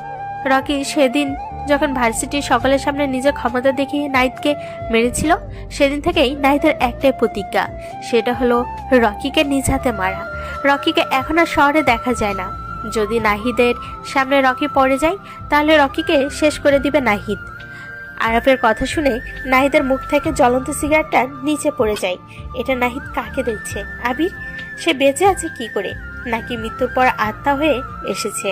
রকি সেদিন যখন ভার্সিটির সকলের সামনে নিজের ক্ষমতা দেখিয়ে নাহিদকে মেরেছিল, সেদিন থেকেই নাহিদের একটাই প্রতিজ্ঞা, সেটা হলো রকিকে নিজ হাতে মারা। রকিকে এখন আর শহরে দেখা যায় না। যদি নাহিদের সামনে রকি পড়ে যায় তাহলে রকিকে শেষ করে দিবে নাহিদ। আরাফের কথা শুনে নাহিদের মুখ থেকে জ্বলন্ত সিগারেটটা নিচে পড়ে যায়। এটা নাহিদ কাকে দেখছে? আবির? সে বেঁচে আছে কি করে? নাকি মৃত্যুর পর আত্মা হয়ে এসেছে?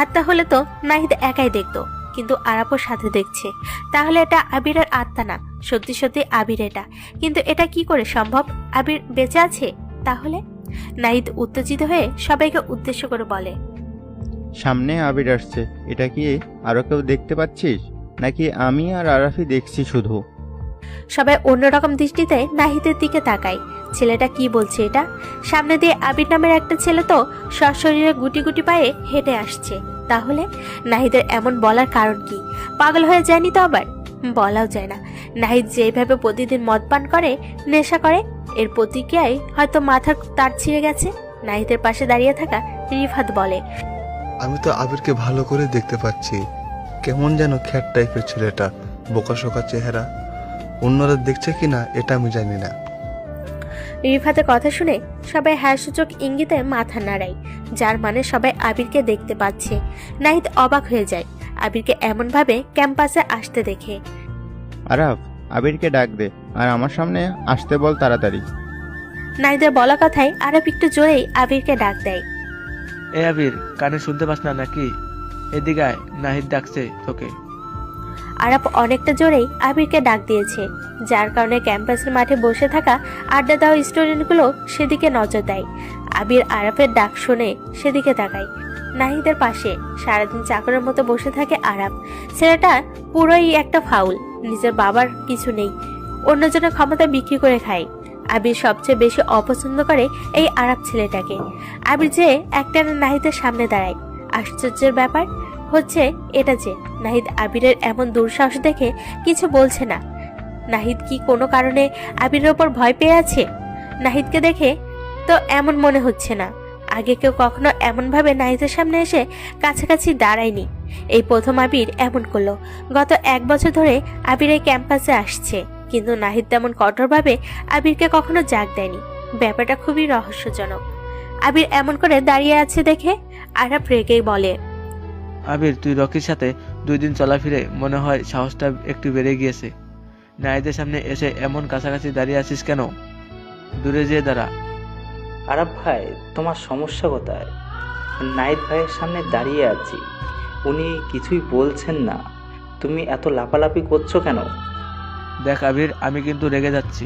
আত্মা হলে তো নাহিদ একাই দেখতো, কিন্তু আরাফও সাথে দেখছে। তাহলে এটা আবিরের আত্মা না, সত্যি সত্যি আবির এটা। কিন্তু এটা কি করে সম্ভব? আবির বেঁচে আছে তাহলে? নাহিদ উত্তেজিত হয়ে সবাইকে উদ্দেশ্য করে বলে, সামনে আবির আসছে। এটা কি আরো কেউ দেখতে পাচ্ছিস, নাকি আমি আর আরাফি দেখছি শুধু? সবাই অন্যরকম দৃষ্টিতে নাহিদের দিকে তাকায়। ছেলেটা কি বলছে এটা? সামনে দিয়ে আবির নামের একটা ছেলে তো সশরীরে গুটি গুটি পায়ে হেঁটে আসছে। তাহলে নাহিদের এমন বলার কারণ কি? পাগল হয়ে যায়নি তো আবার? বলাও যায় না। নাহিদ যেভাবে প্রতিদিন মদ পান করে, নেশা করে, এর প্রতিক্রিয়ায় হয়তো মাথার তার ছিঁড়ে গেছে। নাহিদের পাশে দাঁড়িয়ে থাকা রিফাত বলে, আমি তো আবিরকে ভালো করে দেখতে পাচ্ছি। কেমন যেন খ্যাট টাইপের ছেলেটা, বোকাশোকা চেহারা। অন্যরা দেখছে কিনা এটা আমি জানি না। রিফাতের কথা শুনে সবাই হ্যাঁ সূচক ইঙ্গিতে মাথা নাড়ায়, যার মানে সবাই আবিরকে দেখতে পাচ্ছে। নাহিদ অবাক হয়ে যায় আবিরকে এমন ভাবে ক্যাম্পাসে আসতে দেখে। আরাফ, আবিরকে ডাক দে আর আমার সামনে আসতে বল তাড়াতাড়ি। নাহিদের বলা কথায় আরব একটু জোরেই আবিরকে ডাক দেয়। এ আবির, কানে শুনতে পাস না নাকি? এদিকে আয়, নাহিদ ডাকছে তোকে। আরব অনেকটা জোরেই আবিরকে ডাক দিয়েছে, যার কারণে ক্যাম্পাসের মাঠে বসে থাকা আড্ডা দেওয়া স্টুডেন্টগুলো সেদিকে নজর দেয়। আবির আরাফের ডাক শুনে সেদিকে তাকায়। নাহিদের পাশে সারাদিন চাকরের মতো বসে থাকে আরাফ। ছেলেটা পুরোই একটা ফাউল। নিজের বাবার কিছু নেই, অন্যজনের ক্ষমতা বিক্রি করে খায়। আবির সবচেয়ে বেশি অপছন্দ করে এই আরাফ ছেলেটাকে। আবির যে একটানা নাহিদের সামনে দাঁড়ায়। আশ্চর্যের ব্যাপার হচ্ছে এটা যে নাহিদ আবিরের এমন দুঃসাহস দেখে কিছু বলছে না। নাহিদ কি কোনো কারণে আবিরের ওপর ভয় পেয়ে আছে? নাহিদকে দেখে তো এমন মনে হচ্ছে না। আগে কেউ কখনো এমনভাবে নাহিদের সামনে এসে কাছাকাছি দাঁড়ায়নি। এই প্রথম আবির এমন করলো। গত 1 বছর ধরে আবির এই ক্যাম্পাসে আসছে, কিন্তু নাহিদ তেমন কঠোরভাবে আবিরকে কখনো জাগ দেয়নি। ব্যাপারটা খুবই রহস্যজনক। আবির এমন করে দাঁড়িয়ে আছে দেখে আরাফ রেগেই বলে, আবির, তুই রকির সাথে 2 দিন চলাফিরে মনে হয় সাহসটা একটু বেড়ে গিয়েছে। নাহিদের সামনে এসে এমন কাছাকাছি দাঁড়িয়ে আছিস কেন? দূরে যেয়ে দাঁড়া। আরাফ ভাই, তোমার সমস্যা কোথায়? নাহিদ ভাইয়ের সামনে দাঁড়িয়ে আছি, উনি কিছুই বলছেন না, তুমি এত লাফালাফি করছো কেন? দেখ আবির, আমি কিন্তু রেগে যাচ্ছি।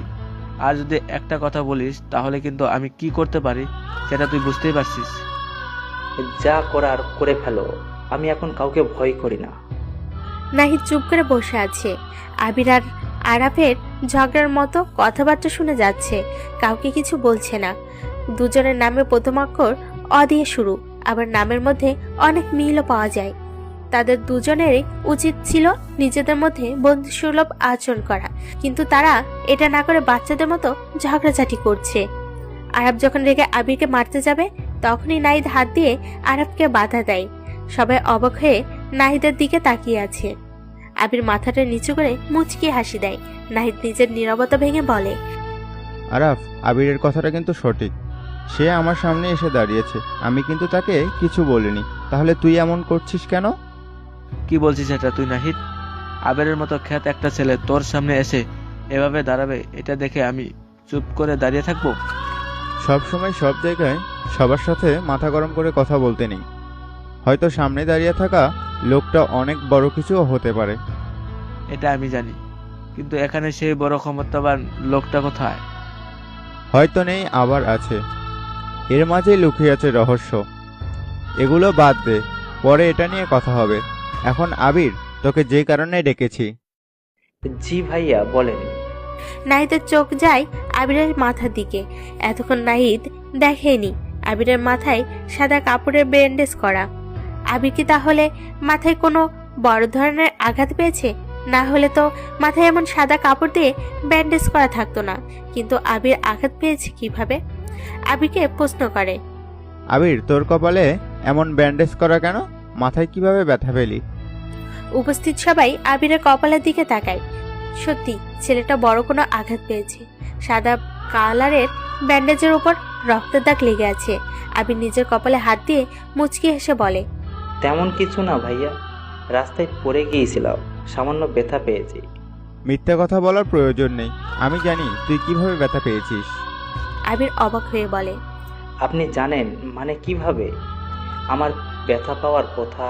আর যদি একটা কথা বলিস তাহলে কিন্তু আমি কি করতে পারি সেটা তুই বুঝতেই পারছিস। যা করার করে ফেলো, আমি এখন কাউকে ভয় করি না। নাহিদ চুপ করে বসে আছে। আবির আর আরাফের ঝগড়ার মতো কথাবার্তা শুনে যাচ্ছে, কাউকে কিছু বলছে না। দুজনের নামে প্রথম অক্ষর অ দিয়ে শুরু, আবার নামের মধ্যে অনেক মিলও পাওয়া যায়। তাদের দুজনেরই উচিত ছিল নিজেদের মধ্যে বন্ধুসুলভ আচরণ করা, কিন্তু তারা এটা না করে বাচ্চাদের মতো ঝগড়াঝাটি করছে। আরাফ যখন রেগে আবিরকে মারতে যাবে তখনই নাহিদ হাত দিয়ে আরাফকে বাধা দেয়। সবাই অবাক হয়ে নাহিদের দিকে তাকিয়ে আছে। আবির মাথাটা নিচু করে মুচকি হাসি দেয়। নাহিদ নিজের নীরবতা ভেঙে বলে, আরাফ, আবিরের কথাটা কিন্তু সঠিক। সে আমার সামনে এসে দাঁড়িয়েছে, আমি কিন্তু তাকে কিছু বলিনি। তাহলে তুই এমন করছিস কেন? কি বলছিস এটা তুই নাহিদ? আবিরের মতো খ্যাত একটা ছেলে তোর সামনে এসে এভাবে দাঁড়াবে, এটা দেখে আমি চুপ করে দাঁড়িয়ে থাকবো? সব সময় সব জায়গায় সবার সাথে মাথা গরম করে কথা বলতে নেই। হয়তো সামনে দাঁড়িয়ে থাকা লোকটা অনেক বড় কিছু হতে পারে। এটা আমি জানি, কিন্তু এখানে সেই বড় ক্ষমতাবান লোকটা কোথায়? হয়তো নেই, আবার আছে। এর মাঝেই লুকিয়ে আছে রহস্য। এগুলো বাদ দে, পরে এটা নিয়ে কথা হবে। এখন আবির, তোকে যে কারণে ডেকেছি। জি ভাইয়া, বলেন। নাহিদের চোখ যায় আবিরের মাথার দিকে। এতক্ষণ নাহিদ দেখেনি আবিরের মাথায় সাদা কাপড়ের ব্যান্ডেজ করা। আবির কি তাহলে মাথায় কোনো বড় ধরনের আঘাত পেয়েছে? না হলে তো মাথায় এমন সাদা কাপড় দিয়ে ব্যান্ডেজ করা থাকতো না। কিন্তু আবির আঘাত পেয়েছে কিভাবে? আবিরকে প্রশ্ন করে, আবির, তোর কপালে এমন ব্যান্ডেজ করা কেন? মাথায় কিভাবে ব্যথা পেলি? উপস্থিত সবাই আবিরের কপালের দিকে তাকায়। সত্যি ছেলেটা বড় কোনো আঘাত পেয়েছে। সাদা কালারের ব্যান্ডেজের উপর রক্তের দাগ লেগে আছে। আবির নিজের কপালে হাত দিয়ে মুচকি হেসে বলে, তেমন কিছু না ভাইয়া, রাস্তায় পড়ে গিয়েছিলাম, সামান্য ব্যথা পেয়েছি। মিথ্যা কথা বলার প্রয়োজন নেই, আমি জানি তুই কিভাবে ব্যথা পেয়েছিস। আবির অবাক হয়ে বলে, আপনি জানেন মানে কিভাবে? আমার ব্যথা পাওয়ার কথা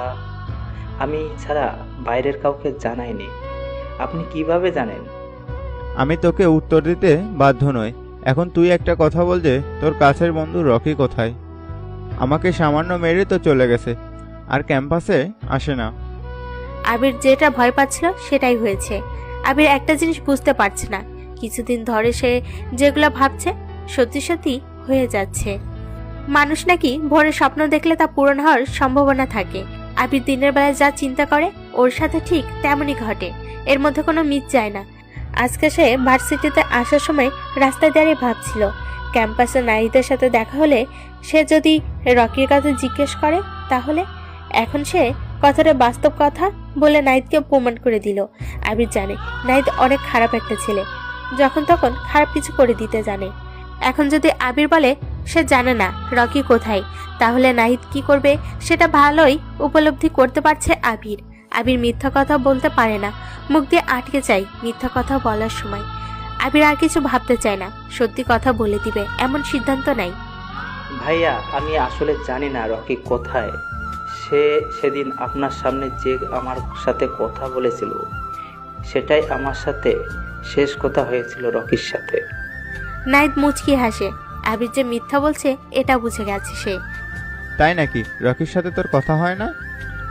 আমি ছাড়া বাইরের কাউকে জানাইনি, আপনি কিভাবে জানেন? আমি তোকে উত্তর দিতে বাধ্য নই। এখন তুই একটা কথা বল যে তোর কাছের বন্ধু রকি কোথায়? আমাকে সামান্য মেরে তো চলে গেছে, আর ক্যাম্পাসে আসে না। আবির যেটা ভয় পাচ্ছিল সেটাই হয়েছে। আবির একটা জিনিস বুঝতে পারছে না, কিছুদিন ধরে সে যেগুলো ভাবছে সত্যি সত্যি হয়ে যাচ্ছে। মানুষ নাকি ভোরে স্বপ্ন দেখলে তা পূরণ হওয়ার সম্ভাবনা থাকে। আবির দিনের বেলায় যা চিন্তা করে ওর সাথে ঠিক তেমনই ঘটে, এর মধ্যে কোনো মিথ যায় না। আজকে সে ভার্সিটিতে আসার সময় রাস্তায় দাঁড়িয়ে ভাবছিল, ক্যাম্পাসে নাহিদের সাথে দেখা হলে সে যদি রকির কথা জিজ্ঞেস করে তাহলে। এখন সে কথাটা বাস্তব কথা বলে নাহিদকে প্রমাণ করে দিল। আবির জানে নাহিদ অনেক খারাপ একটা ছেলে, যখন তখন খারাপ কিছু করে দিতে জানে। এখন যদি আবির বলে সে জানে না রকি কোথায়, তাহলে নাহিদ কি করবে সেটা ভালোই উপলব্ধি করতে পারছে আবির। আবির মিথ্যা কথা বলতে পারে না, মুখ দিয়ে আটকে যায় মিথ্যা কথা বলার সময়। আবির আর কিছু ভাবতে চায় না, সত্যি কথা বলে দিবে এমন সিদ্ধান্ত নাই। ভাইয়া, আমি আসলে জানি না রকি কোথায়। সেদিন আপনার সামনে যে আমার সাথে কথা বলেছিল সেটাই আমার সাথে শেষ কথা হয়েছিল রকির সাথে। নাহিদ মুচকি হাসে। আবির যে মিথ্যা বলছে এটা বুঝে গেছে সে। তাই নাকি? রকির সাথে তোর কথা হয় না?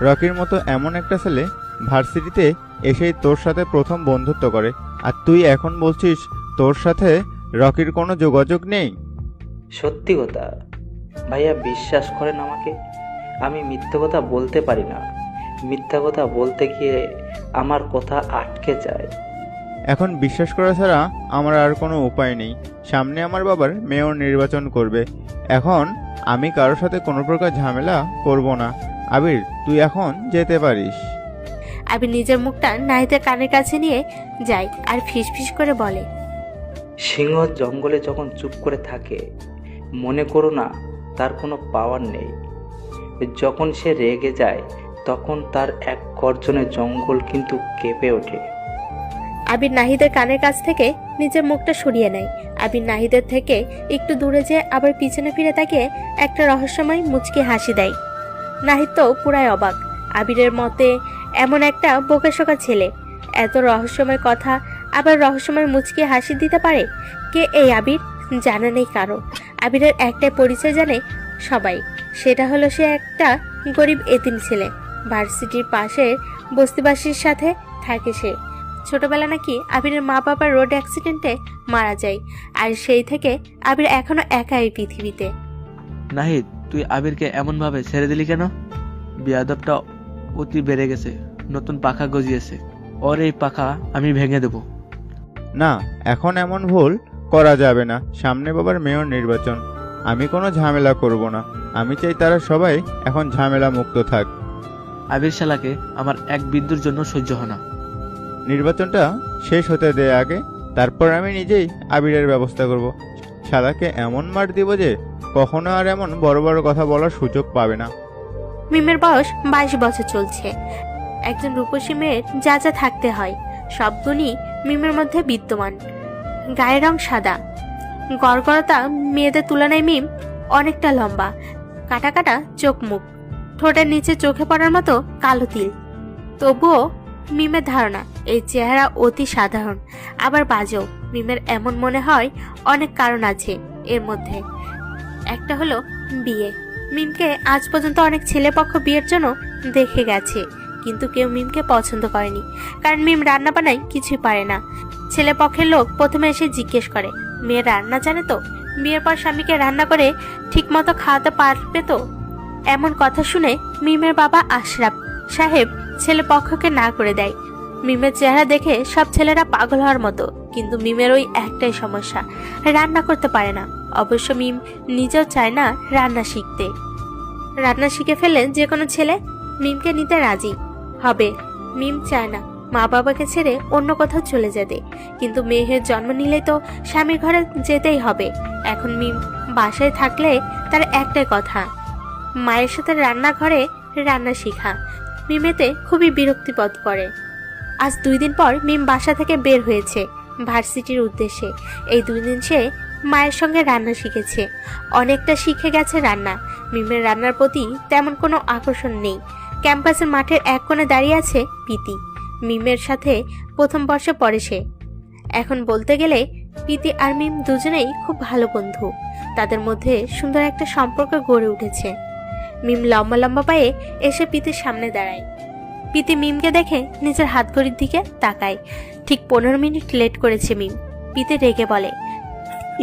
রকির মতো এমন একটা ছেলে ভার্সিটিতে এসেই তোর সাথে প্রথম বন্ধুত্ব করে, আর তুই এখন বলছিস তোর সাথে রকির কোনো যোগাযোগ নেই? সত্যি কথা ভাইয়া, বিশ্বাস করেন আমাকে, আমি মিথ্যা কথা বলতে পারি না। মিথ্যা কথা বলতে গিয়ে আমার কথা আটকে যায়। এখন বিশ্বাস করা ছাড়া আমার আর কোনো উপায় নেই। সামনে আমার বাবার মেয়র নির্বাচন করবে, এখন আমি কারোর সাথে কোনো প্রকার ঝামেলা করব না। আবির, তুই এখন যেতে পারিস। আবির নিজের মুখটা নাহিদের কানের কাছে নিয়ে যায় আর ফিসফিস করে বলে, সিংহ জঙ্গলে যখন চুপ করে থাকে মনে করো না তার কোনো পাওয়ার নেই। যখন সে রেগে যায় তখন তার এক গর্জনে জঙ্গল কিন্তু কেঁপে ওঠে। আবির নাহিদের কানের কাছ থেকে নিজের মুখটা সরিয়ে নেয়। আবির নাহিদের থেকে একটু দূরে যেয়ে আবার পিছনে ফিরে তাকিয়ে একটা রহস্যময় মুচকি হাসি দেয়। নাহিদ তো পুরাই অবাক। আবিরের মতে এমন একটা বোকাশোকা ছেলে এত রহস্যময় কথা আবার রহস্যময় মুচকি হাসি দিতে পারে। কে এই আবির? জানা নেই কারো। আবিরের একটাই পরিচয় জানে সবাই, সেটা হলো সে একটা গরিব এতিম ছেলে। ভার্সিটির পাশের বস্তিবাসীর সাথে থাকে সে। ছোটবেলা নাকি আবিরের মা বাবা রোড অ্যাক্সিডেন্টে মারা যায়, আর সেই থেকে আবির এখনো একা এই পৃথিবীতে। নাহিদ, তুই আবিরকে এমনভাবে ছেড়ে দিলি কেন? বিয়াদবটা অতি বেড়ে গেছে, নতুন পাখা গজিয়েছে। ওর এই পাখা আমি ভেঙে দেব। না, এখন এমন ভুল করা যাবে না। সামনে বাবার মেয়র নির্বাচন, আমি কোনো ঝামেলা করব না। আমি চাই তারা সবাই এখন ঝামেলা মুক্ত থাক। আবির শালাকে আমার এক বিন্দুর জন্য সহ্য হয় না। নির্বাচনটা শেষ হতে দে আগে, তারপর আমি নিজেই আবিরের ব্যবস্থা করব। শালাকে এমন মার দিব যে কখনো আর এমন বড় বড় কথা বলার সুযোগ পাবে না। মিমের বয়স 22 বছর চলছে। একজন রূপসী মেয়ের যা যা থাকতে হয় সব গুণই মিমের মধ্যে বিদ্যমান। গায়ের রং সাদা, গড়গড়তা মেয়েদের তুলনায় মিম অনেকটা লম্বা, কাটা কাটা চোখ মুখ, ঠোঁটের নিচে চোখে পড়ার মতো কালো তিল। তবুও মিমের ধারণা এই চেহারা অতি সাধারণ, আবার বাজেও। মিমের এমন মনে হয় অনেক কারণ আছে এর মধ্যে। একটা হলো বিয়ে। মিমকে আজ পর্যন্ত অনেক ছেলেপক্ষ বিয়ের জন্য দেখে গেছে, কিন্তু কেউ মিমকে পছন্দ করেনি, কারণ মিম রান্না বান্নায় কিছুই পারে না। ছেলেপক্ষের লোক প্রথমে এসে জিজ্ঞেস করে, মেয়ে রান্না জানে তো? বিয়ের পর স্বামীকে রান্না করে ঠিক মতো খাওয়াতে পারবে তো? এমন কথা শুনে মিমের বাবা আশরাফ সাহেব ছেলেপক্ষকে না করে দেয়। মিমের চেহারা দেখে সব ছেলেরা পাগল হওয়ার মতো, কিন্তু মিমের ওই একটাই সমস্যা, রান্না করতে পারে না। অবশ্য মিম নিজেও চায় না রান্না শিখতে। রান্না শিখে ফেলে যে কোনো ছেলে মিমকে নিতে রাজি হবে। মিম চায় না মা বাবাকে ছেড়ে অন্য কোথাও চলে যেতে, কিন্তু মেয়ের জন্ম নিলে তো স্বামীর ঘরে যেতেই হবে। এখন মিম বাসায় থাকলে তার একটাই কথা, মায়ের সাথে রান্নাঘরে রান্না শিখা। মিমেতে খুবই বিরক্তিবোধ করে। আজ 2 দিন পর মিম বাসা থেকে বের হয়েছে ভার্সিটির উদ্দেশ্যে। এই 2 দিন সে মায়ের সঙ্গে রান্না শিখেছে, অনেকটা শিখে গেছে রান্না। মিমের রান্নার প্রতি তেমন কোনো আকর্ষণ নেই। ক্যাম্পাসের মাঠের এক কোণে দাঁড়িয়ে আছে প্রীতি। মিমের সাথে প্রথম বর্ষে পড়ে সে। এখন বলতে গেলে প্রীতি আর মিম দুজনেই খুব ভালো বন্ধু। তাদের মধ্যে সুন্দর একটা সম্পর্ক গড়ে উঠেছে। মিম লম্বা লম্বা পায়ে এসে প্রীতির সামনে দাঁড়ায়। প্রীতি মিমকে দেখে নিজের হাত ঘড়ির দিকে তাকায়। ঠিক 15 মিনিট লেট করেছে মিম। প্রীতি রেগে বলে,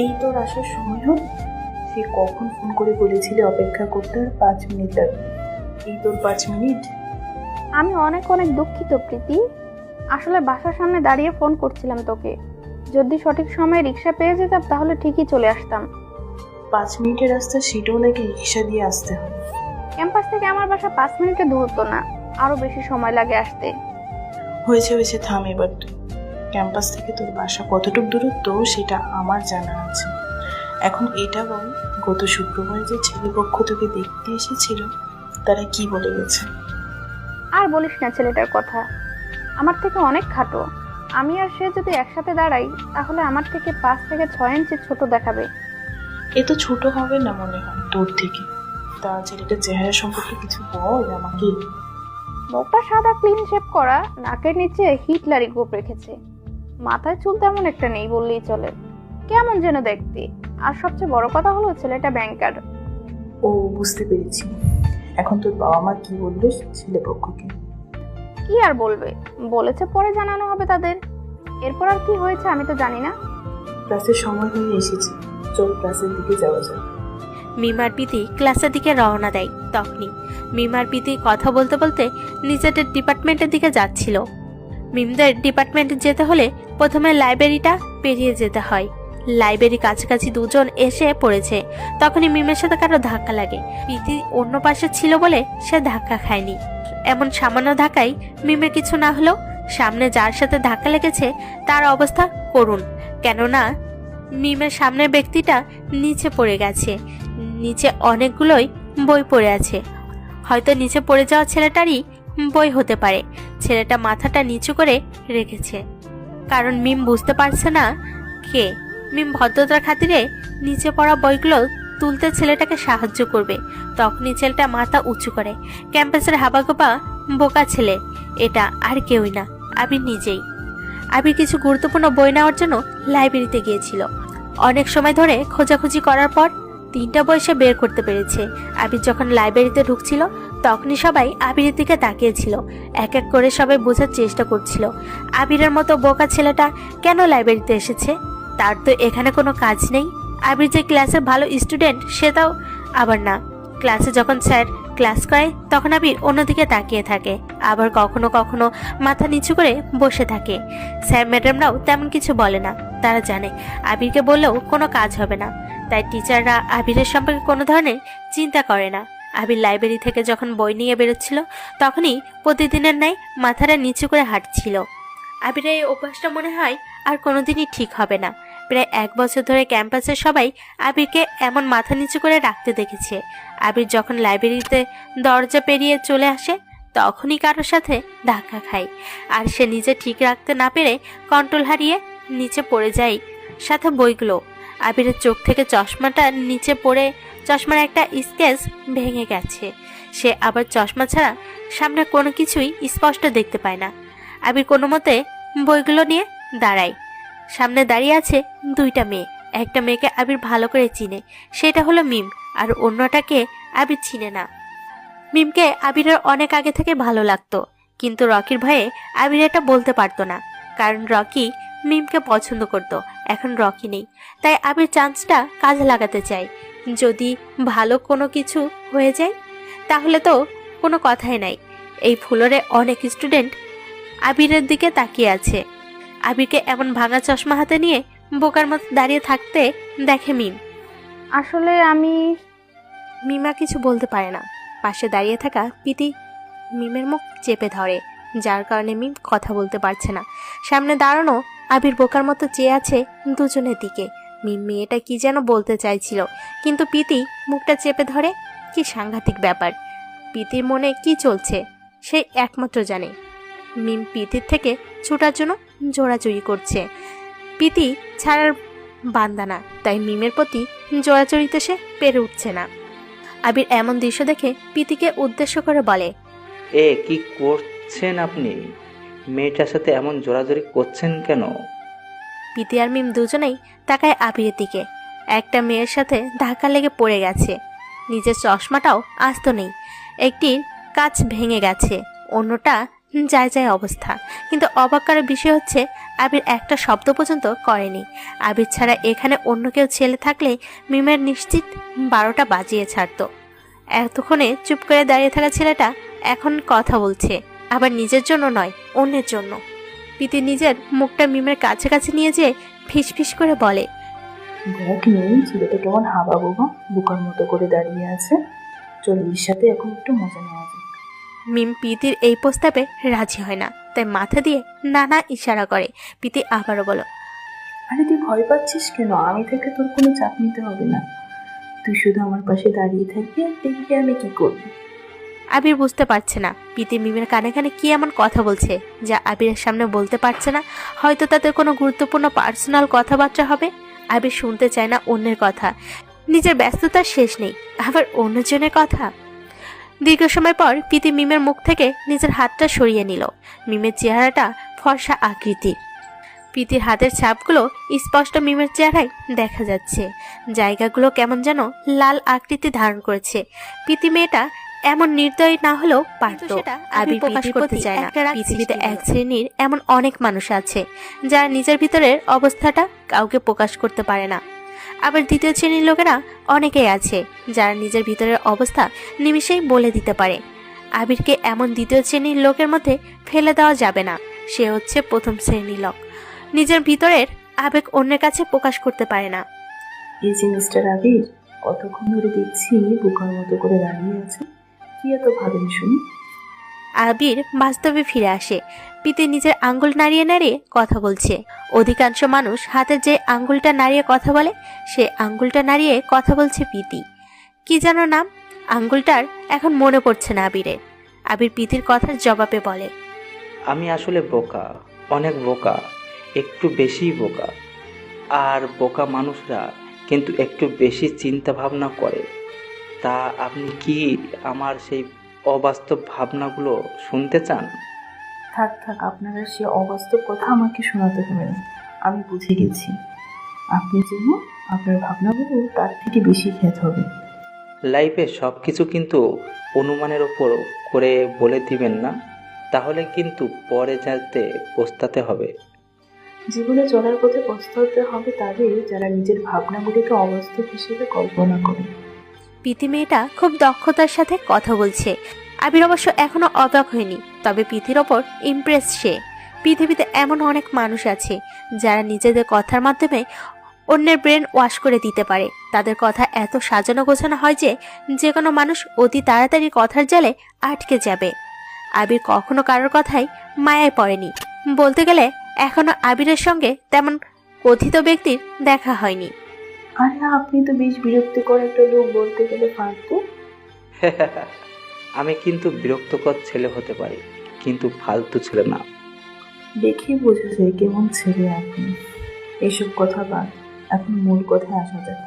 এই তোর আসার সময় হল? সে কখন ফোন করে বলেছিলে অপেক্ষা করতে, আর 5 মিনিট লাগবে। এই তোর 5 মিনিট? আমি অনেক অনেক দুঃখিত প্রীতি, আসলে বাসার সামনে দাঁড়িয়ে ফোন করছিলাম তোকে। যদি সঠিক সময়ে রিক্সা পেয়ে যেতাম তাহলে ঠিকই চলে আসতাম। 5 মিনিটের রাস্তা, সেটাও নাকি রিক্সা দিয়ে আসতে হয়? ক্যাম্পাস থেকে আমার বাসা 5 মিনিটের দূরত্ব না, আরো বেশি সময় লাগে আসতে। হয়েছে থাম এবার তুই। ক্যাম্পাস থেকে তোর বাসা কতটুকু দূরত্ব সেটা আমার জানা আছে। এখন এটা বল, গত শুক্রবার যে ছেলেপক্ষ তোকে দেখতে এসেছিল তারা কি বলে গেছে? আর বলিস না ছেলেটার কথা, আমার থেকে অনেক খাটো। আমি আর সে যদি একসাথে দাঁড়াই তাহলে আমার থেকে 5 থেকে 6 ইঞ্চি ছোট দেখাবে। এ তো ছোট হবে না মনে হয় তোর থেকে। তা ছেলেটার চেহারা সম্পর্কে কিছু বল আমাকে। মুখটা সাদা ক্লিন শেভ করা, নাকের নিচে হিটলারি গোপ রেখেছে, মাথায় চুল তেমন একটা নেই বললেই চলে, কেমন যেন দেখতে। আর সবচেয়ে বড় কথা হলো ছেলেটা ব্যাংকার। ও, বুঝতে পেরেছি। এখন তোর বাবা মা কি বললো ছেলেপক্ষকে? কি আর বলবে, বলেছে পরে জানানো হবে তাদের। এরপর আর কি হয়েছে আমি তো জানি না। ক্লাসের সময় হয়ে এসেছে, চল ক্লাসের দিকে যাওয়া যায়। মিমার প্রীতি ক্লাসের দিকে রওনা দেয়। তখনই মিমার প্রীতি কথা বলতে বলতে নিজেদের ডিপার্টমেন্টের দিকে যাচ্ছিল। মিমদের ডিপার্টমেন্টে যেতে হলে প্রথমে লাইব্রেরিটা পেরিয়ে যেতে হয়। লাইব্রেরি কাছাকাছি দুজন এসে পড়েছে। তখনই মিমের সাথে কারো ধাক্কা লাগে। প্রীতি অন্য পাশে ছিল বলে সে ধাক্কা খায়নি। এমন সামান্য ধাক্কায় মিমের কিছু না হলেও সামনে যার সাথে ধাক্কা লেগেছে তার অবস্থা করুণ। কেননা মিমের সামনের ব্যক্তিটা নিচে পড়ে গেছে। নিচে অনেকগুলোই বই পড়ে আছে। হয়তো নিচে পড়ে যাওয়া ছেলেটারই বই হতে পারে। ছেলেটা মাথাটা নিচু করে রেখেছে, কারণ মিম বুঝতে পারছে না কে। মিম ভদ্রতার খাতিরে নিচে পড়া বইগুলো তুলতে ছেলেটাকে সাহায্য করবে, তখনই ছেলেটা মাথা উঁচু করে। ক্যাম্পাসের হাবাগোপা বোকা ছেলে এটা আর কেউই না, আবির নিজেই। আবির কিছু গুরুত্বপূর্ণ বই নেওয়ার জন্য লাইব্রেরিতে গিয়েছিল। অনেক সময় ধরে খোঁজাখুঁজি করার পর 3টা বই সে বের করতে পেরেছে। আবির যখন লাইব্রেরিতে ঢুকছিল তখনই সবাই আবিরের দিকে তাকিয়েছিল। এক এক করে সবাই বোঝার চেষ্টা করছিল আবিরের মতো বোকা ছেলেটা কেন লাইব্রেরিতে এসেছে। তার তো এখানে কোনো কাজ নেই। আবির যে ক্লাসের ভালো স্টুডেন্ট সেটাও আবার না। ক্লাসে যখন স্যার ক্লাস করায় তখন আবির অন্যদিকে তাকিয়ে থাকে, আবার কখনো কখনো মাথা নিচু করে বসে থাকে। স্যার ম্যাডামরাও তেমন কিছু বলে না, তারা জানে আবিরকে বললেও কোনো কাজ হবে না, তাই টিচাররা আবিরের সম্পর্কে কোনো ধরনের চিন্তা করে না। আবির লাইব্রেরি থেকে যখন বই নিয়ে বেরোচ্ছিল তখনই প্রতিদিনের ন্যায় মাথাটা নিচু করে হাঁটছিল। আবিরের এই অভ্যাসটা মনে হয় আর কোনোদিনই ঠিক হবে না। প্রায় 1 বছর ধরে ক্যাম্পাসের সবাই আবিরকে এমন মাথা নিচু করে রাখতে দেখেছে। আবির যখন লাইব্রেরিতে দরজা পেরিয়ে চলে আসে তখনই কারোর সাথে ধাক্কা খায়, আর সে নিজে ঠিক রাখতে না পেরে কন্ট্রোল হারিয়ে নিচে পড়ে যায়, সাথে বইগুলো। আবিরের চোখ থেকে চশমাটা নিচে পড়ে চশমার একটা স্কেচ ভেঙে গেছে। সে আবার চশমা ছাড়া সামনে কোনো কিছুই স্পষ্ট দেখতে পায় না। আবির কোনো মতে বইগুলো নিয়ে দাঁড়ায়। সামনে দাঁড়িয়ে আছে 2টা মেয়ে। একটা মেয়েকে আবির ভালো করে চিনে, সেটা হলো মিম, আর অন্যটাকে আবির চিনে না। মিমকে আবিরের অনেক আগে থেকে ভালো লাগতো, কিন্তু রকির ভয়ে আবির এটা বলতে পারতো না, কারণ রকি মিমকে পছন্দ করত। এখন রকি নেই, তাই আবির চান্সটা কাজে লাগাতে চায়। যদি ভালো কোনো কিছু হয়ে যায় তাহলে তো কোনো কথাই নাই। এই ফ্লোরে অনেক স্টুডেন্ট আবিরের দিকে তাকিয়ে আছে। আবিরকে এমন ভাঙা চশমা হাতে নিয়ে বোকার মতো দাঁড়িয়ে থাকতে দেখে মিম। আসলে মিমা কিছু বলতে পারে না। পাশে দাঁড়িয়ে থাকা পিতি মিমের মুখ চেপে ধরে, যার কারণে মিম কথা বলতে পারছে না। সামনে দাঁড়ানো আবির বোকার মতো চেয়ে আছে দুজনের দিকে। মিম মেয়েটা কি যেন বলতে চাইছিল, কিন্তু পিতি মুখটা চেপে ধরে। কি সাংঘাতিক ব্যাপার! পিতির মনে কি চলছে সে একমাত্র জানে। মিম পিতির থেকে ছুটার জন্য জোড়াজুড়ি করছে। পিতি ছাড়ার বান্দা না, তাই মিমের প্রতি জোড়াজুড়িতে সে পেরে উঠছে না। আবির এমন দৃশ্য দেখে পিতিকে উদ্দেশ্য করে বলে, কি করছেন আপনি? মেয়েটার সাথে এমন জোরাজোরি করছেন কেন? পিতি আর মিম দুজনেই তাকায় আবিরের দিকে। একটা মেয়ের সাথে ধাক্কা লেগে পড়ে গেছে, নিজের চশমাটাও আস্ত নেই, একটির কাঁচ ভেঙে গেছে, অন্যটা যায় যায় অবস্থা। কিন্তু অবাক করার বিষয় হচ্ছে আবির একটা শব্দ পর্যন্ত করেনি। আবির ছাড়া এখানে অন্য কেউ ছেলে থাকলে মিমের নিশ্চিত 12টা বাজিয়ে ছাড়তো। এতক্ষণে চুপ করে দাঁড়িয়ে থাকা ছেলেটা এখন কথা বলছে, আবার নিজের জন্য নয়, অন্যের জন্য। পিতি নিজের মুখটা মিমের কাছে কাছে নিয়ে যেয়ে ফিসফিস করে বলে, দেখ মেয়ে, ছেলেটা কেমন হাবা বোবা বোকার মতো করে দাঁড়িয়ে আছে। চল এর সাথে এখন একটু মজা নেওয়া যায়। মিম পিতির এই প্রস্তাবে রাজি হয় না, তাই মাথা দিয়ে নানা ইশারা করে। পিতি আবারও বলো, আরে তুই ভয় পাচ্ছিস কেন? আমি থেকে তোর কোনো চাপ নিতে হবে না, তুই শুধু আমার পাশে দাঁড়িয়ে থাকবি আর দেখবি আমি কি করবি। আবির বুঝতে পারছে না পিতি মিমের কানে কানে কি এমন কথা বলছে যা আবিরের সামনে বলতে পারছে না। হয়তো তাদের কোনো গুরুত্বপূর্ণ পার্সোনাল কথাবার্তা হবে। আবির শুনতে চায় না অন্যের কথা, নিজের ব্যস্ততার শেষ নেই, আবার অন্যজনের কথা। দীর্ঘ সময় পর পিতি মিমের মুখ থেকে নিজের হাতটা সরিয়ে নিল। মিমের চেহারাটা ফর্সা আকৃতির, পিতির হাতের ছাপগুলো স্পষ্ট মিমের চেহারায় দেখা যাচ্ছে। জায়গাগুলো কেমন যেন লাল আকৃতি ধারণ করেছে। পিতি মেয়েটা এমন নির্দয়ী না হলেও পারত। আবির প্রকাশ করতে চায় না। পৃথিবীতে এক শ্রেণীর এমন অনেক মানুষ আছে যারা নিজের ভিতরের অবস্থাটা কাউকে প্রকাশ করতে পারে না। আবার দ্বিতীয় শ্রেণীর লোকেরা অনেকেই আছে যারা নিজের ভিতরের অবস্থা নিমিষেই বলে দিতে পারে। আবিরকে এমন দ্বিতীয় শ্রেণীর লোকের মধ্যে ফেলে দেওয়া যাবে না। সে হচ্ছে প্রথম শ্রেণীর লোক, নিজের ভিতরের আবেগ অন্যের কাছে প্রকাশ করতে পারে না। এই যে মিস্টার আবির, কতক্ষণ ধরে দেখছি বোকার মতো করে দাঁড়িয়ে আছে, কি এত ভাবেন শুনি? আবির বাস্তবে ফিরে আসে। প্রীতি নিজের আঙ্গুল নাড়িয়ে নাড়িয়ে কথা বলছে। অধিকাংশ মানুষ হাতের যে আঙ্গুলটা নাড়িয়ে কথা বলে, সে আঙ্গুলটা নাড়িয়ে কথা বলছে প্রীতি। কি যেন নাম আঙ্গুলটার, এখন মনে পড়ছে না আবিরের। আবির প্রীতির কথার জবাবে বলে, আমি আসলে বোকা, অনেক বোকা, একটু বেশি বোকা। আর বোকা মানুষরা কিন্তু একটু বেশি চিন্তা ভাবনা করে। তা আপনি কি আমার সেই অবাস্তব ভাবনাগুলো শুনতে চান? থাক থাক, আপনারা সে অবাস্তব কথা আমাকে শোনাতে হবে না। আমি বুঝে গেছি আপনি যেন আপনার ভাবনাগুলো তার থেকে বেশি খেতে হবে। লাইফে সব কিছু কিন্তু অনুমানের ওপর করে বলে দিবেন না, তাহলে কিন্তু পরে যাতে পস্তাতে হবে। জীবনে চলার পথে পস্তাতে হবে তাদের, যারা নিজের ভাবনাগুলিকে অবাস্তব হিসেবে কল্পনা করে। প্রীতি মেয়েটা খুব দক্ষতার সাথে কথা বলছে। আবির অবশ্য এখনো অবাক হয়নি, তবে প্রীতির ওপর ইমপ্রেস সে। পৃথিবীতে এমন অনেক মানুষ আছে যারা নিজেদের কথার মাধ্যমে অন্যের ব্রেন ওয়াশ করে দিতে পারে। তাদের কথা এত সাজানো গোছানো হয় যে কোনো মানুষ অতি তাড়াতাড়ি কথার জালে আটকে যাবে। আবির কখনো কারোর কথাই মায়ায় পড়েনি। বলতে গেলে এখনো আবিরের সঙ্গে তেমন কথিত ব্যক্তির দেখা হয়নি। আরে আপনি তো বেশ বিরক্তিকর একটা লোক, বলতে গেলে ফালতু। আমি কিন্তু বিরক্তকর ছেলে হতে পারি, কিন্তু ফালতু ছেলে না। দেখে বোঝা যায় কেমন ছেলে আপনি। এসব কথা বাদ, এখন মূল কথায় আসা যাক।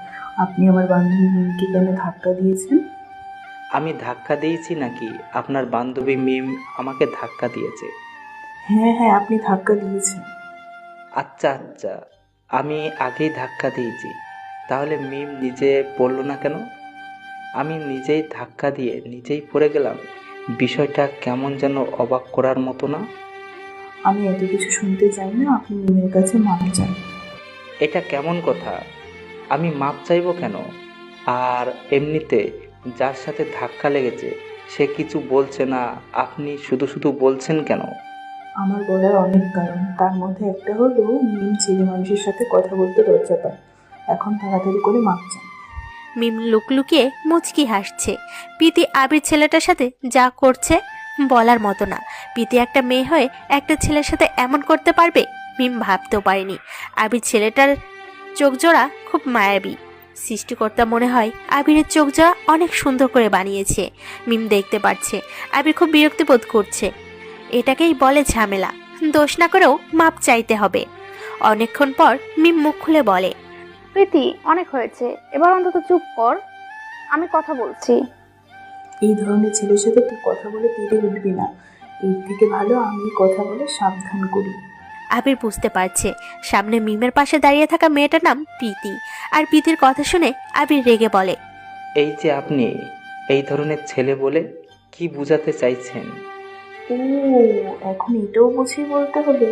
আপনি আমার বান্ধবী মিমকে কেন ধাক্কা দিয়েছেন? আমি ধাক্কা দিয়েছি নাকি আপনার বান্ধবী মিম আমাকে ধাক্কা দিয়েছে? হ্যাঁ হ্যাঁ, আপনি ধাক্কা দিয়েছেন। আচ্ছা আচ্ছা, আমি আগেই ধাক্কা দিয়েছি, তাহলে মিম নিজে পড়ল না কেন? আমি নিজেই ধাক্কা দিয়ে নিজেই পড়ে গেলাম। বিষয়টা কেমন যেন অবাক করার মতো না? আমি এত কিছু শুনতে চাই না, আপনি মিমের কাছে মাপ চান। এটা কেমন কথা? আমি মাপ চাইবো কেন? আর এমনিতে যার সাথে ধাক্কা লেগেছে সে কিছু বলছে না, আপনি শুধু শুধু বলছেন কেন? আমার বলার অনেক কারণ, তার মধ্যে একটা হলো মিম ছেলে মানুষের সাথে কথা বলতে লজ্জা পায়। এখন তাড়াতাড়ি করে মাপ চান। মিম লুকিয়ে মুচকি হাসছে। প্রীতি আবির ছেলেটার সাথে যা করছে বলার মতো না। প্রীতি একটা মেয়ে হয়ে একটা ছেলের সাথে এমন করতে পারবে, মিম ভাবতেও পারেনি। আবির ছেলেটার চোখজোড়া খুব মায়াবী। সৃষ্টিকর্তা মনে হয় আবিরের চোখজোড়া অনেক সুন্দর করে বানিয়েছে। মিম দেখতে পাচ্ছে আবির খুব বিরক্তি বোধ করছে। এটাকেই বলে ঝামেলা। দোষ না করেও মাপ চাইতে হবে। অনেকক্ষণ পর মিম মুখ খুলে বলে, প্রীতি, অনেক হয়েছে, এবার অন্তত চুপ কর, আমি কথা বলছি। এই ধরনের ছেলের সাথে তুই কথা বলে পেরে উঠবি না। এর থেকে ভালো আমি কথা বলে সাবধান করি। আবির বুঝতে পারছে সামনে মিমের পাশে দাঁড়িয়ে থাকা মেয়েটার নাম প্রীতি। আর প্রীতির কথা শুনে আবির রেগে বলে, এই যে আপনি এই ধরনের ছেলে বলে কি বোঝাতে চাইছেন? ও, এখন এটাও বুঝিয়ে বলতে হবে।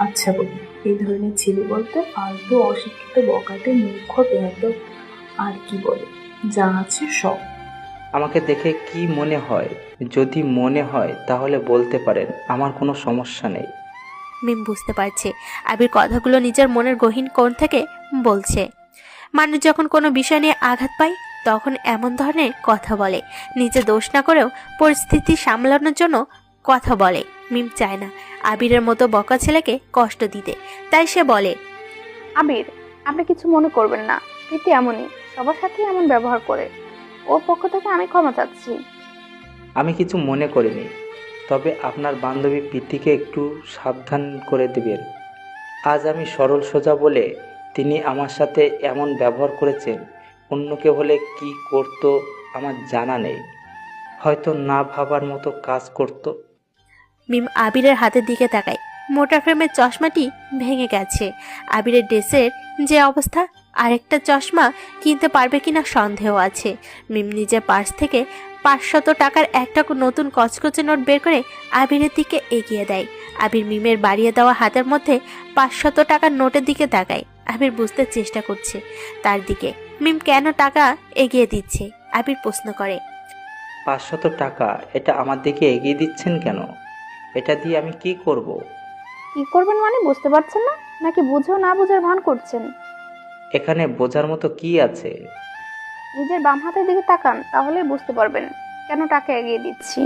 আচ্ছা বলি, এই ধরনের ছেলে বলতে ফালতু, অশিক্ষিত, বকাটে, মূর্খ, বেয়াদব, আর কি বলে, যা আছে সব। আমাকে দেখে কি মনে হয়? যদি মনে হয় তাহলে বলতে পারেন, আমার কোনো সমস্যা নেই। মিম বুঝতে পারছে আবির কথাগুলো নিজের মনের গহীন কোণ থেকে বলছে। মানুষ যখন কোনো বিষয় নিয়ে আঘাত পায় তখন এমন ধরনের কথা বলে। নিজে দোষ না করেও পরিস্থিতি সামলানোর জন্য কথা বলে। মিম চায় না আবিরের মতো বকা ছেলেকে কষ্ট দিতে, তাই সে বলে, আবির, আপনি কিছু মনে করবেন না, প্রীতি এমনই, সবার সাথে এমন ব্যবহার করে। ওর পক্ষ থেকে আমি ক্ষমা চাচ্ছি। আমি কিছু মনে করিনি, তবে আপনার বান্ধবী প্রীতিকে একটু সাবধান করে দিবেন। আজ আমি সরল সোজা বলে তিনি আমার সাথে এমন ব্যবহার করেছেন। অন্য কেউ হলে কি করতো আমার জানা নেই, হয়তো না ভাবার মতো কাজ করতো। মিম আবিরের হাতের দিকে তাকায়। মোটা ফ্রেমের চশমাটি ভেঙে গেছে। আবিরের ড্রেসের যে অবস্থা, আরেকটা চশমা কিনতে পারবে কিনা সন্দেহ আছে। মিম নিজের পার্স থেকে 500 টাকার একটা নতুন কচকচে নোট বের করে আবিরের দিকে এগিয়ে দেয়। আবির মিমের বাড়িয়ে দেওয়া হাতের মধ্যে 500 টাকার নোটের দিকে তাকায়। আবির বুঝতে চেষ্টা করছে তার দিকে মিম কেন টাকা এগিয়ে দিচ্ছে। আবির প্রশ্ন করে, 500 টাকা এটা আমার দিকে এগিয়ে দিচ্ছেন কেন? এটা দিয়ে আমি কি করব? কি করবেন মানে বুঝতে পারছেন না, নাকি বুঝেও না বুঝার ভান করছেন? এখানে বোঝার মতো কি আছে? নিজের বাম হাতের দিকে তাকান, তাহলে বুঝতে পারবেন কেন টাকা এগিয়ে দিচ্ছি।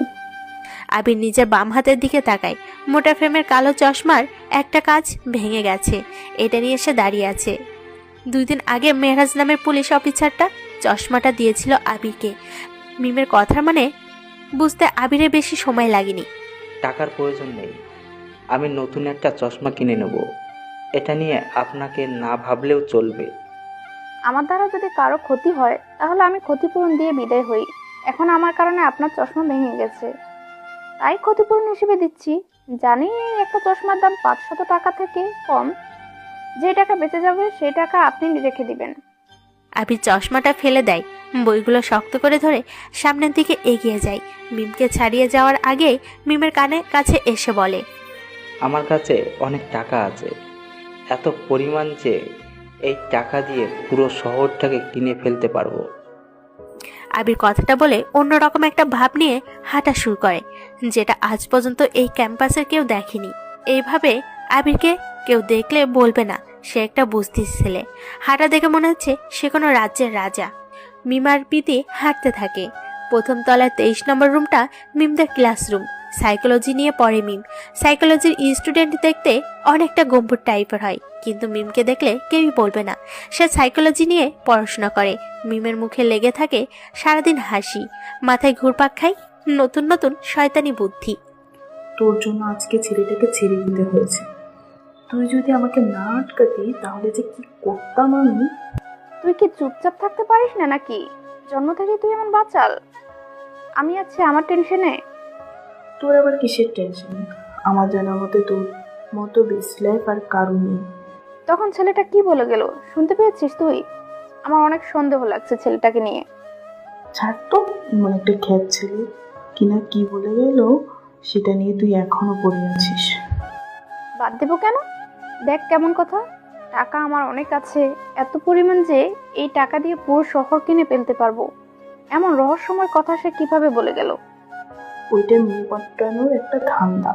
আবির নিজের বাম হাতের দিকে তাকায়। মোটা ফ্রেমের কালো চশমার একটা কাজ ভেঙে গেছে, এটা নিয়ে সে দাঁড়িয়ে আছে। 2 দিন আগে মেহরাজ নামের পুলিশ অফিসারটা চশমাটা দিয়েছিল আবিরকে। মিমের কথার মানে বুঝতে আবিরের বেশি সময় লাগেনি। টাকার প্রয়োজন নেই, আমি নতুন একটা চশমা কিনে নেব। এটা নিয়ে আপনাকে না ভাবলেও চলবে। আমার দ্বারা যদি কারো ক্ষতি হয় তাহলে আমি ক্ষতিপূরণ দিয়ে বিদায় হই। এখন আমার কারণে আপনার চশমা ভেঙে গেছে, তাই ক্ষতিপূরণ হিসেবে দিচ্ছি। জানি একটা চশমার দাম 500 টাকা থেকে কম। যে টাকা বেঁচে যাবে সেই টাকা আপনি রেখে দিবেন। আবির চশমাটা ফেলে দেয়, বইগুলো শক্ত করে ধরে সামনের দিকে এগিয়ে যায়। মিমকে ছাড়িয়ে যাওয়ার আগে মিমের কানের কাছে এসে বলে, আমার কাছে অনেক টাকা আছে, এত পরিমাণ যে এই টাকা দিয়ে পুরো শহরটাকে কিনে ফেলতে পারবো। আবির কথাটা বলে অন্যরকম একটা ভাব নিয়ে হাঁটা শুরু করে, যেটা আজ পর্যন্ত এই ক্যাম্পাসের কেউ দেখেনি। এইভাবে আবিরকে কেউ দেখলে বলবে না সে একটা বুঝতিস ছেলে। হাঁটা দেখে মনে হচ্ছে সে কোনো রাজ্যের রাজা। মিমার পিতি হাঁটতে থাকে। প্রথম তলায় 23 নম্বর রুমটা মিমদের ক্লাসরুম। সাইকোলজি নিয়ে পড়ে মিম। সাইকোলজির স্টুডেন্ট দেখতে অনেকটা গম্ভীর টাইপের হয়, কিন্তু মিমকে দেখলে কেউই বলবে না সে সাইকোলজি নিয়ে পড়াশোনা করে। মিমের মুখে লেগে থাকে সারাদিন হাসি, মাথায় ঘুরপাক খায় নতুন নতুন শয়তানি বুদ্ধি। তোর জন্য আজকে ছেলেটাকে ছেড়ে দিতে হয়েছে। তুই যদি আমাকে না আটকাতি তাহলে যে কি করতাম আমি। তুই কি চুপচাপ থাকতে পারিস না নাকি? জন্ম থেকে তুই এমন বাচাল। আমি আছি আমার টেনশনে। তোর আবার কিসের টেনশন? আমার জানার মতে তোর মতো বেসলাইফ আর কারো নেই। তখন ছেলেটা কি বলে গেল শুনতে পেয়েছিস তুই? আমার অনেক সন্দেহ লাগছে ছেলেটাকে নিয়ে। ছাড় তো, এমন একটা খ্যাত ছেলে কিনা কি বলে গেল সেটা নিয়ে তুই এখনো পড়ে আছিস। বাদ দেবো কেন? দেখ কেমন কথা। টাকা আমার অনেক আছে, এত পরিমাণ যে এই টাকা দিয়ে পুরো শহর কিনে ফেলতে পারবো। এমন রহস্যময় কথা সে কিভাবে বলে গেল? ওইটা মেয়ে পাঠানোর একটা ধান্দা।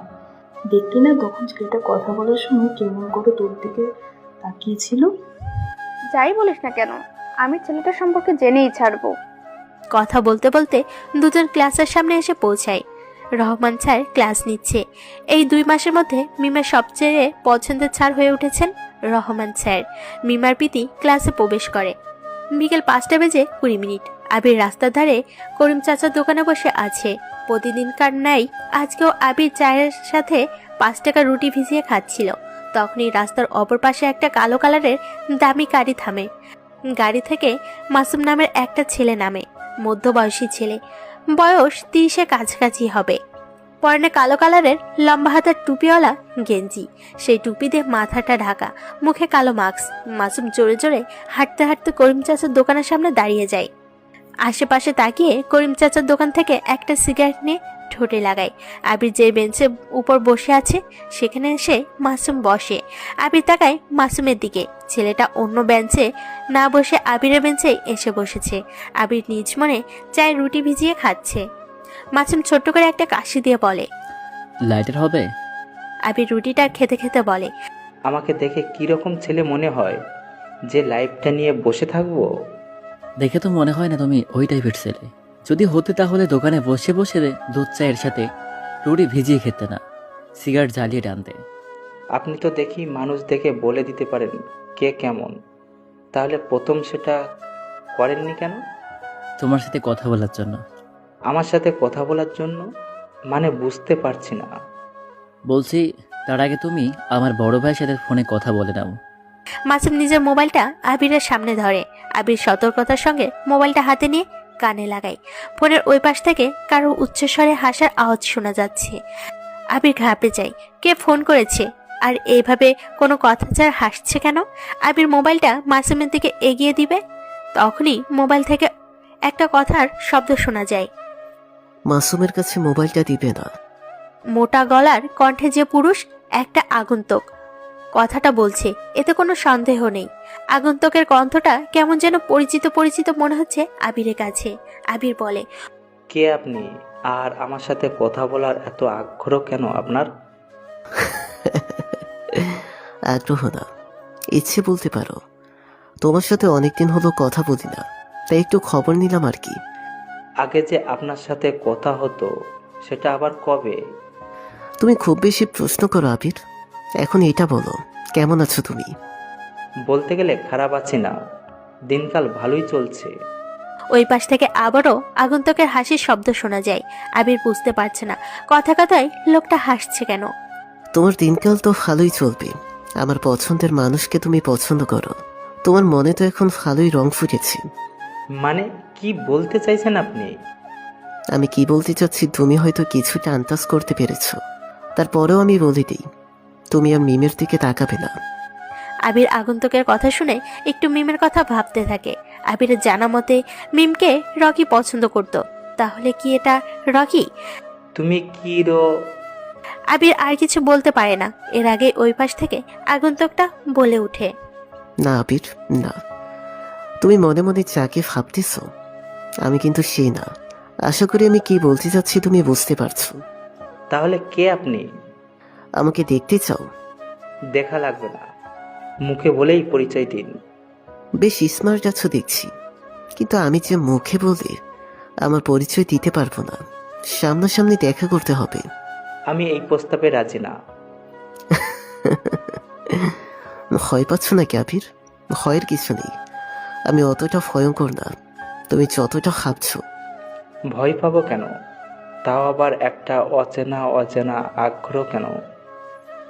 দেখলি না তখন ছেলেটা কথা বলার সময় কেমন করে তোর দিকে তাকিয়েছিল। যাই বলিস না কেন, আমি ছেলেটার সম্পর্কে জেনেই ছাড়বো। কথা বলতে বলতে দুজন ক্লাসের সামনে এসে পৌঁছায়। রহমান স্যার ক্লাস নিচ্ছে। এই 2 মাসের মধ্যে মিমের সবচেয়ে পছন্দের স্যার হয়ে উঠেছেন রহমান স্যার। মিমার পিতি ক্লাসে প্রবেশ করে। বিকেল 5:20 আবির রাস্তার ধারে করিম চাচার দোকানে বসে আছে। প্রতিদিনকার ন্যায় আজকেও আবির চায়ের সাথে 5 টাকা রুটি ভিজিয়ে খাচ্ছিল। তখনই রাস্তার অপর পাশে একটা কালো কালারের দামি গাড়ি থামে। গাড়ি থেকে মাসুম নামের একটা ছেলে নামে। মধ্যবয়সী ছেলে, বয়স 30-এর কাছাকাছি হবে। পরনে কালো কালারের লম্বা হাতের টুপিওয়ালা গেঞ্জি, সেই টুপি দিয়ে মাথাটা ঢাকা, মুখে কালো মাস্ক। মাসুম জোরে জোরে হাঁটতে হাঁটতে করিম চাচার দোকানের সামনে দাঁড়িয়ে যায়। আশেপাশে তাকিয়ে করিম চাচার দোকান থেকে একটা সিগারেট নিয়ে ঠোঁটে লাগায়। আবির যে বেঞ্চের উপর বসে আছে সেখানে এসে মাসুম বসে। আবির তাকায় মাসুমের দিকে। ছেলেটা অন্য বেঞ্চে না বসে আবিরের বেঞ্চে এসে বসেছে। আবির নিজ মনে চায় রুটি ভিজিয়ে খাচ্ছে। মাসুম ছোট্ট করে একটা কাশি দিয়ে বলে, লাইটার হবে? আবির রুটিটা খেতে খেতে বলে, আমাকে দেখে কিরকম ছেলে মনে হয় যে লাইফটা নিয়ে বসে থাকবো? দেখে তো মনে হয় না তুমি ওই টাইপের ছেলে। যদি হতে তাহলে দোকানে বসে বসে দুধ চায়ের সাথে রুটি ভিজিয়ে খেতে না, সিগারেট জ্বালিয়ে টানতে। আপনি তো দেখি মানুষ দেখে বলে দিতে পারেন কে কেমন। তাহলে প্রথম সেটা করেননি কেন? তোমার সাথে কথা বলার জন্য। আমার সাথে কথা বলার জন্য? মানে বুঝতে পারছি না। বলছি তার আগে তুমি আমার বড় ভাইয়ের সাথে ফোনে কথা বলে নাও। মাসুম নিজের মোবাইলটা আবিরের সামনে ধরে। আবির সতর্কতার সঙ্গে মোবাইলটা হাতে নিয়ে কানে লাগায়। ফোনের ওই পাশ থেকে কারো উচ্চস্বরে হাসার আওয়াজ শোনা যাচ্ছে। আবির ঘাবড়ে যায়, কে ফোন করেছে আর এইভাবে কোনো কথা ছাড়া হাসছে কেন? আবির মোবাইলটা মাসুমের দিকে এগিয়ে দিবে, তখনই মোবাইল থেকে একটা কথার শব্দ শোনা যায়, মাসুমের কাছে মোবাইলটা দিবে না। মোটা গলার কণ্ঠে যে পুরুষ, একটা আগন্তুক কথাটা বলছে, এতে কোনো সন্দেহ নেই। আগন্তুকের কণ্ঠটা কেমন যেন পরিচিত পরিচিত মনে হচ্ছে আবিরের কাছে। আবির বলে, কে আপনি? আর আমার সাথে কথা বলার এত আগ্রহ কেন আপনার? আগ্রহ না, ইচ্ছে বলতে পারো। তোমার সাথে অনেকদিন হলো কথা বলি না, তাই একটু খবর নিলাম আর কি। আগে যে আপনার সাথে কথা হতো সেটা আবার কবে? তুমি খুব বেশি প্রশ্ন করো আবির। এখন এটা বলো, কেমন আছো তুমি? বলতে গেলে খারাপ আছি না, দিনকাল ভালোই চলছে। ওই পাশ থেকে আবারও আগন্তুকের হাসির শব্দ শোনা যায়। আবির বুঝতে পারছে না কথা কথায় লোকটা হাসছে কেন। তোমার দিনকাল তো ভালোই চলবে। আমার পছন্দের মানুষকে তুমি পছন্দ করো। তোমার মনে তো এখন ভালোই রং ফুটেছে। মানে কি বলতে চাইছেন আপনি? আমি কি বলতে চাচ্ছি তুমি হয়তো কিছুটা আন্দাজ করতে পেরেছো। তারপরেও আমি বলে দিই, তুমি আর মিমের দিকে তাকাবে না। আবির আগন্তুকের কথা শুনে একটু মিমের কথা ভাবতে থাকে। আবিরের জানা মতে মিমকে রকি পছন্দ করত। তাহলে কি এটা রকি? তুমি কি আবির আর কিছু বলতে পারে না। এর আগে ওই পাশ থেকে আগন্তুকটা বলে উঠে, না আবির, না। তুমি মনে মনে যাকে ভাবতেছ আমি কিন্তু সেই না। আশা করি আমি কি বলতে চাচ্ছি তুমি বুঝতে পারছো। তাহলে কে আপনি? আমাকে দেখতে চাও? দেখা লাগবে না, মুখে বলেই পরিচয় দিন। বেশ স্মার্ট আছো দেখছি, কিন্তু আমি যে মুখে বলে আমার পরিচয় দিতে পারবো না। সামনাসামনি দেখা করতে হবে। আমি এই প্রস্তাবে রাজি না। ভয় পাচ্ছ নাকি আবির? ভয়ের কিছু নেই। আমি অতটা ভয়ঙ্কর না তুমি যতটা ভাবছো। ভয় পাবো কেন? তাও আবার একটা অচেনা অচেনা আগ্রহ কেন?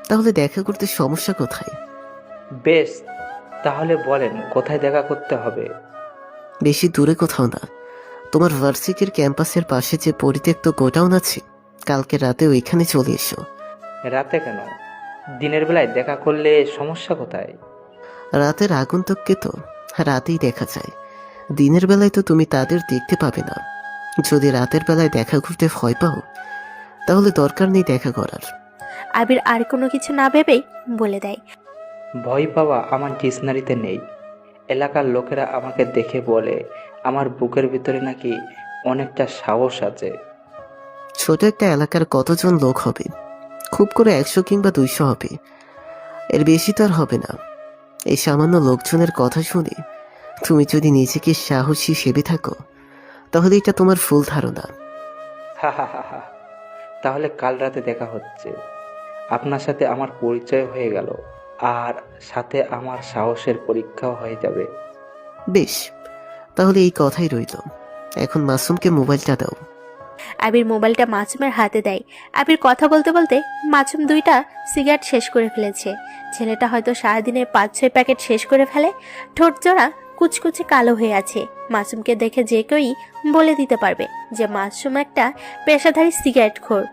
তাহলে দেখা করতে সমস্যা কোথায়? বেশ, তাহলে বলেন কোথায় দেখা করতে হবে? বেশি দূরে কোথাও না। তোমার ভার্সিটির ক্যাম্পাসের পাশে যে পরিত্যক্ত গোডাউন আছে, কালকে রাতে ওইখানে চলে এসো। রাতে কেন? দিনের বেলায় দেখা করলে সমস্যা কোথায়? রাতের আগন্তুককে তো রাতেই দেখা যায়। দিনের বেলায় তো তুমি তাদের দেখতে পাবে না। যদি রাতের বেলায় দেখা করতে ভয় পাও তাহলে দরকার নেই দেখা করার। আবির আর কোনো কিছু না ভেবেই বলে দেয়, ভয় পাওয়া আমার ডিকশনারিতে নেই। এলাকার লোকেরা আমাকে দেখে বলে আমার বুকের ভিতরে নাকি অনেকটা সাহস আছে। ছোট একটা এলাকার কতজন লোক হবে? খুব করে 100 কিংবা 200 হবে, এর বেশি তো আর হবে না। এই সামান্য লোকজনের কথা শুনে তুমি যদি নিজেকে সাহসী ভেবে থাকো তাহলে এটা তোমার ভুল ধারণা। হা হা হা হা। তাহলে কাল রাতে দেখা হচ্ছে। আপনার সাথে আমার পরিচয় হয়ে গেল, আর সাথে আমার সাহসের পরীক্ষাও হয়ে যাবে। বেশ, তাহলে এই কথাই রইল। এখন মাসুমকে মোবাইলটা দাও। আবির মোবাইলটা মাসুমের হাতে দেয়। আবির কথা বলতে বলতে মাসুম 2টা সিগারেট শেষ করে ফেলেছে। ছেলেটা হয়তো সারাদিনে 5-6 প্যাকেট শেষ করে ফেলে। ঠোঁট জোড়া কুচকুচে কালো হয়ে আছে। মাসুমকে দেখে যে কেউই বলে দিতে পারবে যে মাসুম একটা পেশাধারী সিগারেট খোর।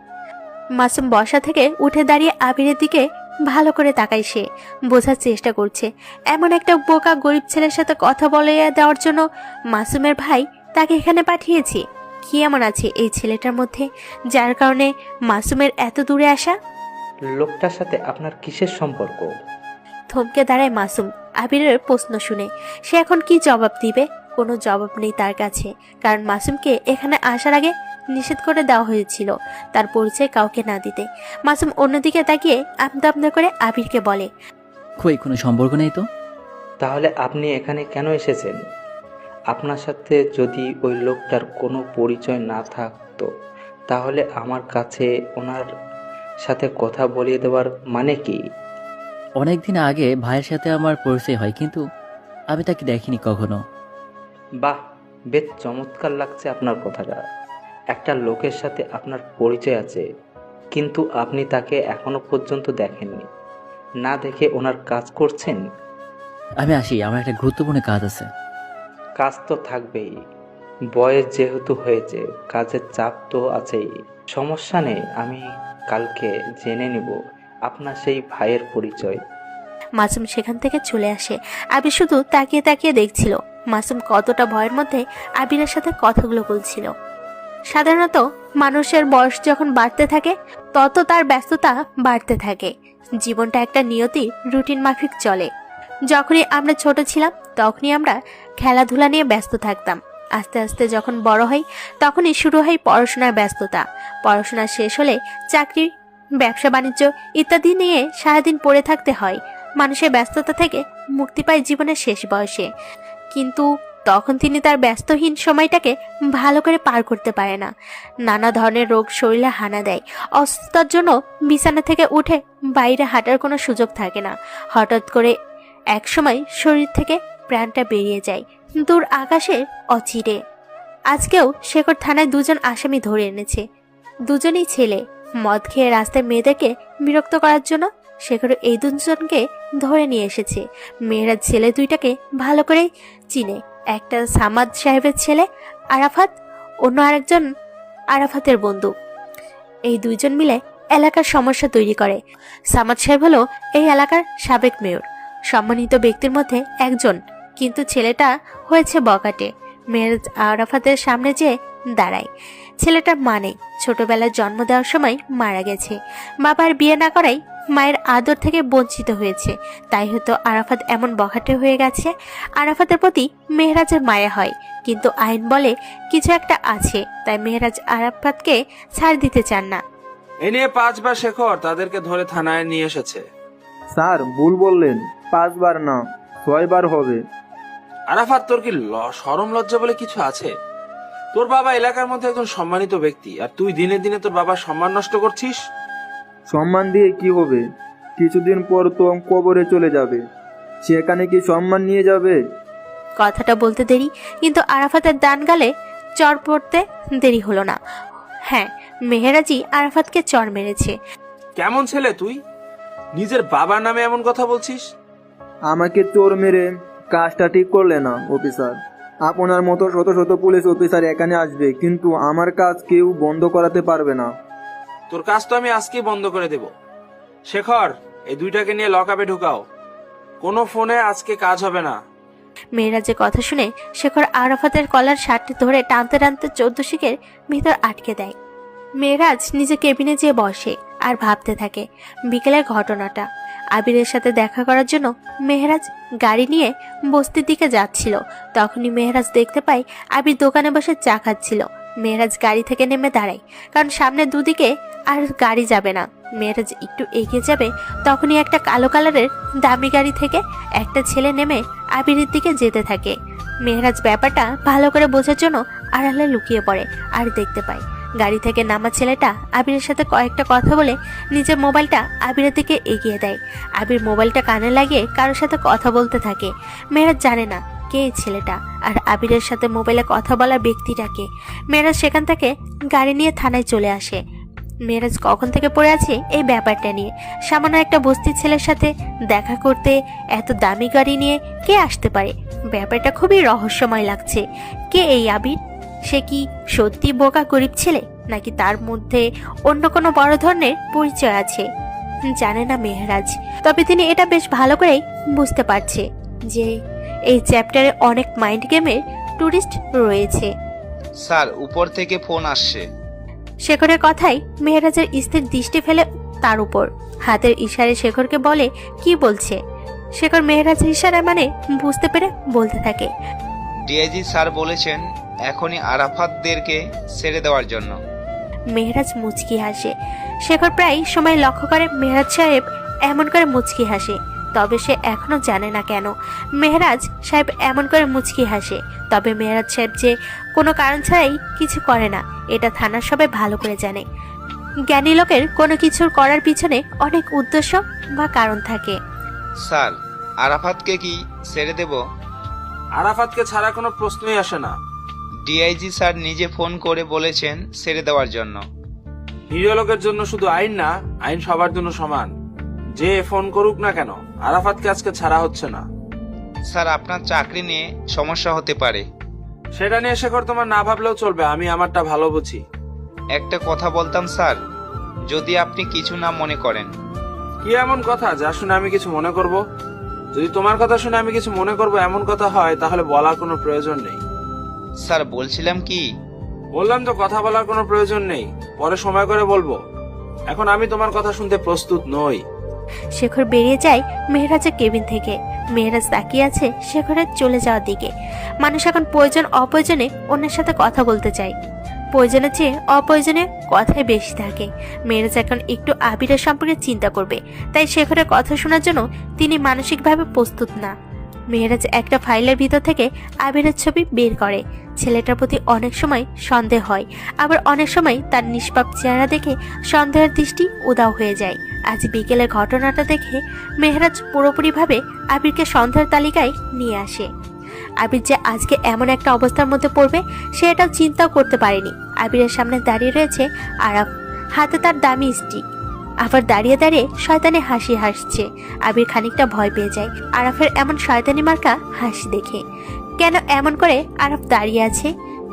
মাসুম বসা থেকে উঠে দাঁড়িয়ে আবিরের দিকে ভালো করে তাকায়। সে বোঝার চেষ্টা করছে এমন একটা বোকা গরিব ছেলের সাথে কথা বলে দেওয়ার জন্য মাসুমের ভাই তাকে এখানে পাঠিয়েছে। কি এমন আছে এই ছেলেটার মধ্যে যার কারণে মাসুমের এত দূরে আসা? লোকটার সাথে আপনার কিসের সম্পর্ক? থমকে দাঁড়ায় মাসুম আবিরের প্রশ্ন শুনে। সে এখন কি জবাব দিবে? কোনো জবাব নেই তার কাছে, কারণ মাসুমকে এখানে আসার আগে নিষেধ করে দেওয়া হয়েছিল তার পরিচয় কাউকে না দিতে। মাসুম অন্যদিকে তাকিয়ে আমদা আমদা করে আবিরকে বলে, কই কোনো সম্পর্ক নেই তো। তাহলে আপনি এখানে কেন এসেছেন? আপনার সাথে যদি ওই লোকটার কোনো পরিচয় না থাকতো তাহলে আমার কাছে ওনার সাথে কথা বলিয়ে দেওয়ার মানে কি? অনেকদিন আগে ভাইয়ের সাথে আমার পরিচয় হয়, কিন্তু আমি তাকে দেখিনি কখনো। বাহ, বেশ চমৎকার লাগছে আপনার কথাটা। একটা লোকের সাথে আপনার পরিচয় আছে, কিন্তু আপনি তাকে এখনো পর্যন্ত দেখেননি। না দেখে ওনার কাজ করছেন। আমি আসি, আমার একটা গুরুত্বপূর্ণ কাজ আছে। কাজ তো থাকবেই, বয়স যেহেতু হয়েছে কাজের চাপ তো আছেই। সমস্যা নেই, আমি কালকে জেনে নিব আপনার সেই ভাইয়ের পরিচয়। মাসুম সেখান থেকে চলে আসে। আবির শুধু তাকিয়ে তাকিয়ে দেখছিল মাসুম কতটা ভয়ের মধ্যে আবিরের সাথে কথাগুলো বলছিল। সাধারণত মানুষের বয়স যখন বাড়তে থাকে তত তার ব্যস্ততা বাড়তে থাকে। জীবনটা একটা নিয়তি রুটিন মাফিক চলে। যখনই আমরা ছোট ছিলাম তখনই আমরা খেলাধুলা নিয়ে ব্যস্ত থাকতাম। আস্তে আস্তে যখন বড় হই তখনই শুরু হয় পড়াশোনার ব্যস্ততা। পড়াশোনা শেষ হলে চাকরি, ব্যবসা বাণিজ্য ইত্যাদি নিয়ে সারাদিন পড়ে থাকতে হয়। মানুষের ব্যস্ততা থেকে মুক্তি পায় জীবনের শেষ বয়সে, কিন্তু তখন তিনি তার ব্যস্তহীন সময়টাকে ভালো করে পার করতে পারে না। নানা ধরনের রোগ শরীরে হানা দেয়। অসুস্থতার জন্য বিছানা থেকে উঠে বাইরে হাঁটার কোনো সুযোগ থাকে না। হঠাৎ করে একসময় শরীর থেকে প্রাণটা বেরিয়ে যায় দূর আকাশের অচিরে। আজকেও শেখর থানায় দুজন আসামি ধরে এনেছে। দুজনেই ছেলে। মদ খেয়ে রাস্তায় মেয়েদেরকে বিরক্ত করার জন্য শেখর এই দুজনকে ধরে নিয়ে এসেছে। মেয়েরা ছেলে দুইটাকে ভালো করে চিনে। একটা সামাদ সাহেবের ছেলে আরাফাত, অন্য আরেকজন আরাফাতের বন্ধু। এই দুইজন মিলে এলাকার সমস্যা তৈরি করে। সামাদ সাহেব হলো এই এলাকার সাবেক মেয়র, সম্মানিত ব্যক্তির মধ্যে একজন, কিন্তু ছেলেটা হয়েছে বকাটে। মেয়ের আরাফাতের সামনে যেয়ে দাঁড়ায়। ছেলেটার মা নেই, ছোটবেলায় জন্ম দেওয়ার সময় মারা গেছে। বাবার বিয়ে না করাই মায়ের আদর থেকে বঞ্চিত হয়েছে, তাই হয়তো আরাফাত এমন বখাটে হয়ে গেছে। আরাফাতের প্রতি মেহরাজের মায়া হয়, কিন্তু আইন বলে কিছু একটা আছে, তাই মেহরাজ আরাফাতকে ছাড় দিতে চান না। এ নিয়ে 5 বার শেখর তাদেরকে ধরে থানায় নিয়ে এসেছে। স্যার ভুল বললেন, 5 বার না 6 বার হবে। আরাফাত, তোর কি শরম লজ্জা বলে কিছু আছে? তোর বাবা এলাকার মধ্যে একজন সম্মানিত ব্যক্তি, আর তুই দিনে দিনে তোর বাবার সম্মান নষ্ট করছিস। সম্মান দিয়ে কি হবে? কিছুদিন পর তো কবরে চলে যাবে, সেখানে কি সম্মান নিয়ে যাবে? কথাটা বলতে দেরি, কিন্তু আরাফাতের ডান গালে চর পড়তে দেরি হলো না। হ্যাঁ, মেহেরাজি আরাফাতকে চর মেরেছে। কেমন ছেলে তুই, নিজের বাবার নামে এমন কথা বলছিস? আমাকে চোর মেরে কাজটা ঠিক করলে না অফিসার। আপনার মতো শত শত পুলিশ অফিসার এখানে আসবে, কিন্তু আমার কাজ কেউ বন্ধ করাতে পারবে না। তোর কাজ তো আমি আজকেই বন্ধ করে দেব। শেখর, এই দুইটাকে নিয়ে লকআপে ঢুকাও। কোনো ফোনে আজকে কাজ হবে না। মেয়েরাজের কথা শুনে শেখর আরাফাতের কলার শার্ট ধরে টানতে টানতে 14 শিকের ভিতর আটকে দেয়। মেয়েরাজ নিজে কেবিনে যেয়ে বসে আর ভাবতে থাকে বিকেলের ঘটনাটা। আবিরের সাথে দেখা করার জন্য মেহরাজ গাড়ি নিয়ে বস্তির দিকে যাচ্ছিল। তখনই মেহরাজ দেখতে পায় আবির দোকানে বসে চা খাচ্ছিল। মেহরাজ গাড়ি থেকে নেমে দাঁড়ায়, কারণ সামনে দুদিকে আর গাড়ি যাবে না। মেহরাজ একটু এগিয়ে যাবে, তখনই একটা কালো কালারের দামি গাড়ি থেকে একটা ছেলে নেমে আবিরের দিকে যেতে থাকে। মেহরাজ ব্যাপারটা ভালো করে বোঝার জন্য আড়ালে লুকিয়ে পড়ে আর দেখতে পায় গাড়ি থেকে নামা ছেলেটা আবিরের সাথে কয়েকটা কথা বলে নিজের মোবাইলটা আবিরের দিকে এগিয়ে দেয়। আবির মোবাইলটা কানে লাগিয়ে কারোর সাথে কথা বলতে থাকে। মেহরাজ জানে না কে এই ছেলেটা আর আবিরের সাথে মোবাইলে কথা বলার ব্যক্তিটাকে। মেহরাজ সেখান থেকে গাড়ি নিয়ে থানায় চলে আসে। মেহরাজ কখন থেকে পড়ে আছে এই ব্যাপারটা নিয়ে। সামান্য একটা বস্তির ছেলের সাথে দেখা করতে এত দামি গাড়ি নিয়ে কে আসতে পারে? ব্যাপারটা খুবই রহস্যময় লাগছে। কে এই আবির? সে কি সত্যি বোকা গরিব ছেলে, নাকি তার মধ্যে অন্য কোনো বড় ধরনের পরিচয় আছে? জানে না মেহরাজ, তবে তিনি এটা বেশ ভালো করেই বুঝতে পারছে যে এই চ্যাপ্টারে অনেক মাইন্ড গেমের টুরিস্ট রয়েছে। স্যার, উপর থেকে ফোন আসছে। শেখরের কথাই মেহরাজের স্থির দৃষ্টি ফেলে তার উপর। হাতের ইশারায় শেখরকে বলে কি বলছে। শেখর মেহরাজের ইশারা মানে বুঝতে পেরে বলতে থাকে, ডিআইজি স্যার বলেছেন এখনই আরাফাতদেরকে ছেড়ে দেওয়ার জন্য। মেহরাজ মুচকি হাসে। শেখর প্রায় সময় লক্ষ্য করে মেহরাজ সাহেব এমন করে মুচকি হাসে, তবে সে এখনো জানে না কেন মেহরাজ সাহেব এমন করে মুচকি হাসে। তবে মেহরাজ সাহেব যে কোনো কারণ ছাড়াই কিছু করে না, এটা থানার সবাই ভালো করে জানে। জ্ঞানী লোকের কোনো কিছুর করার পিছনে অনেক উদ্দেশ্য বা কারণ থাকে। স্যার, আরাফাতকে কি ছেড়ে দেব? আরাফাতকে ছাড়া কোনো প্রশ্নই আসে না। ডিআইজি স্যার নিজে ফোন করে বলেছেন ছেড়ে দেওয়ার জন্য। নিরীহ লোকের জন্য শুধু আইন না, আইন সবার জন্য সমান। যে ফোন করুক না কেন, আরাফাতকে আজকে ছাড়া হচ্ছে না। স্যার, আপনার চাকরি নিয়ে সমস্যা হতে পারে। সেটা নিয়ে শেখর তোমার না ভাবলেও চলবে, আমি আমারটা ভালো বুঝি। একটা কথা বলতাম স্যার, যদি আপনি কিছু না মনে করেন। কি এমন কথা যা শুনে আমি কিছু মনে করব? যদি তোমার কথা শুনে আমি কিছু মনে করব এমন কথা হয়, তাহলে বলার কোনো প্রয়োজন নেই। স্যার, বলছিলাম কি, বললাম তো কথা বলার কোনো প্রয়োজন নেই, পরে সময় করে বলবো। এখন আমি তোমার কথা শুনতে প্রস্তুত নই। শেখর বেরিয়ে যায় মেহরাজের কেবিন থেকে। মেহরাজ তাকিয়ে আছে শেখরের চলে যাওয়ার দিকে। মানুষ এখন প্রয়োজন অপ্রয়োজনে অন্যের সাথে কথা বলতে চায়, প্রয়োজনের চেয়ে অপ্রয়োজনে কথাই বেশি থাকে। মেহরাজ এখন একটু আবিরের সম্পর্কে চিন্তা করবে, তাই শেখরের কথা শোনার জন্য তিনি মানসিকভাবে প্রস্তুত না। মেহেরাজ একটা ফাইলের ভিতর থেকে আবিরের ছবি বের করে। ছেলেটার প্রতি অনেক সময় সন্দেহ হয়, আবার অনেক সময় তার নিষ্পাপ চেহারা দেখে সন্দেহের দৃষ্টি উদাও হয়ে যায়। আজ বিকেলের ঘটনাটা দেখে মেহেরাজ পুরোপুরিভাবে আবিরকে সন্দেহের তালিকায় নিয়ে আসে। আবির যে আজকে এমন একটা অবস্থার মধ্যে পড়বে সে এটাও চিন্তাও করতে পারেনি। আবিরের সামনে দাঁড়িয়ে রয়েছে আরাফ, হাতে তার দামি স্টিক, আবার দাঁড়িয়ে দাঁড়িয়ে শয়তানি হাসি হাসছে। আবির খানিকটা ভয় পেয়ে যায় আরাফের এমন শয়তানি মার্কা হাসি দেখে। কেন এমন করে আরাফ দাঁড়িয়ে আছে?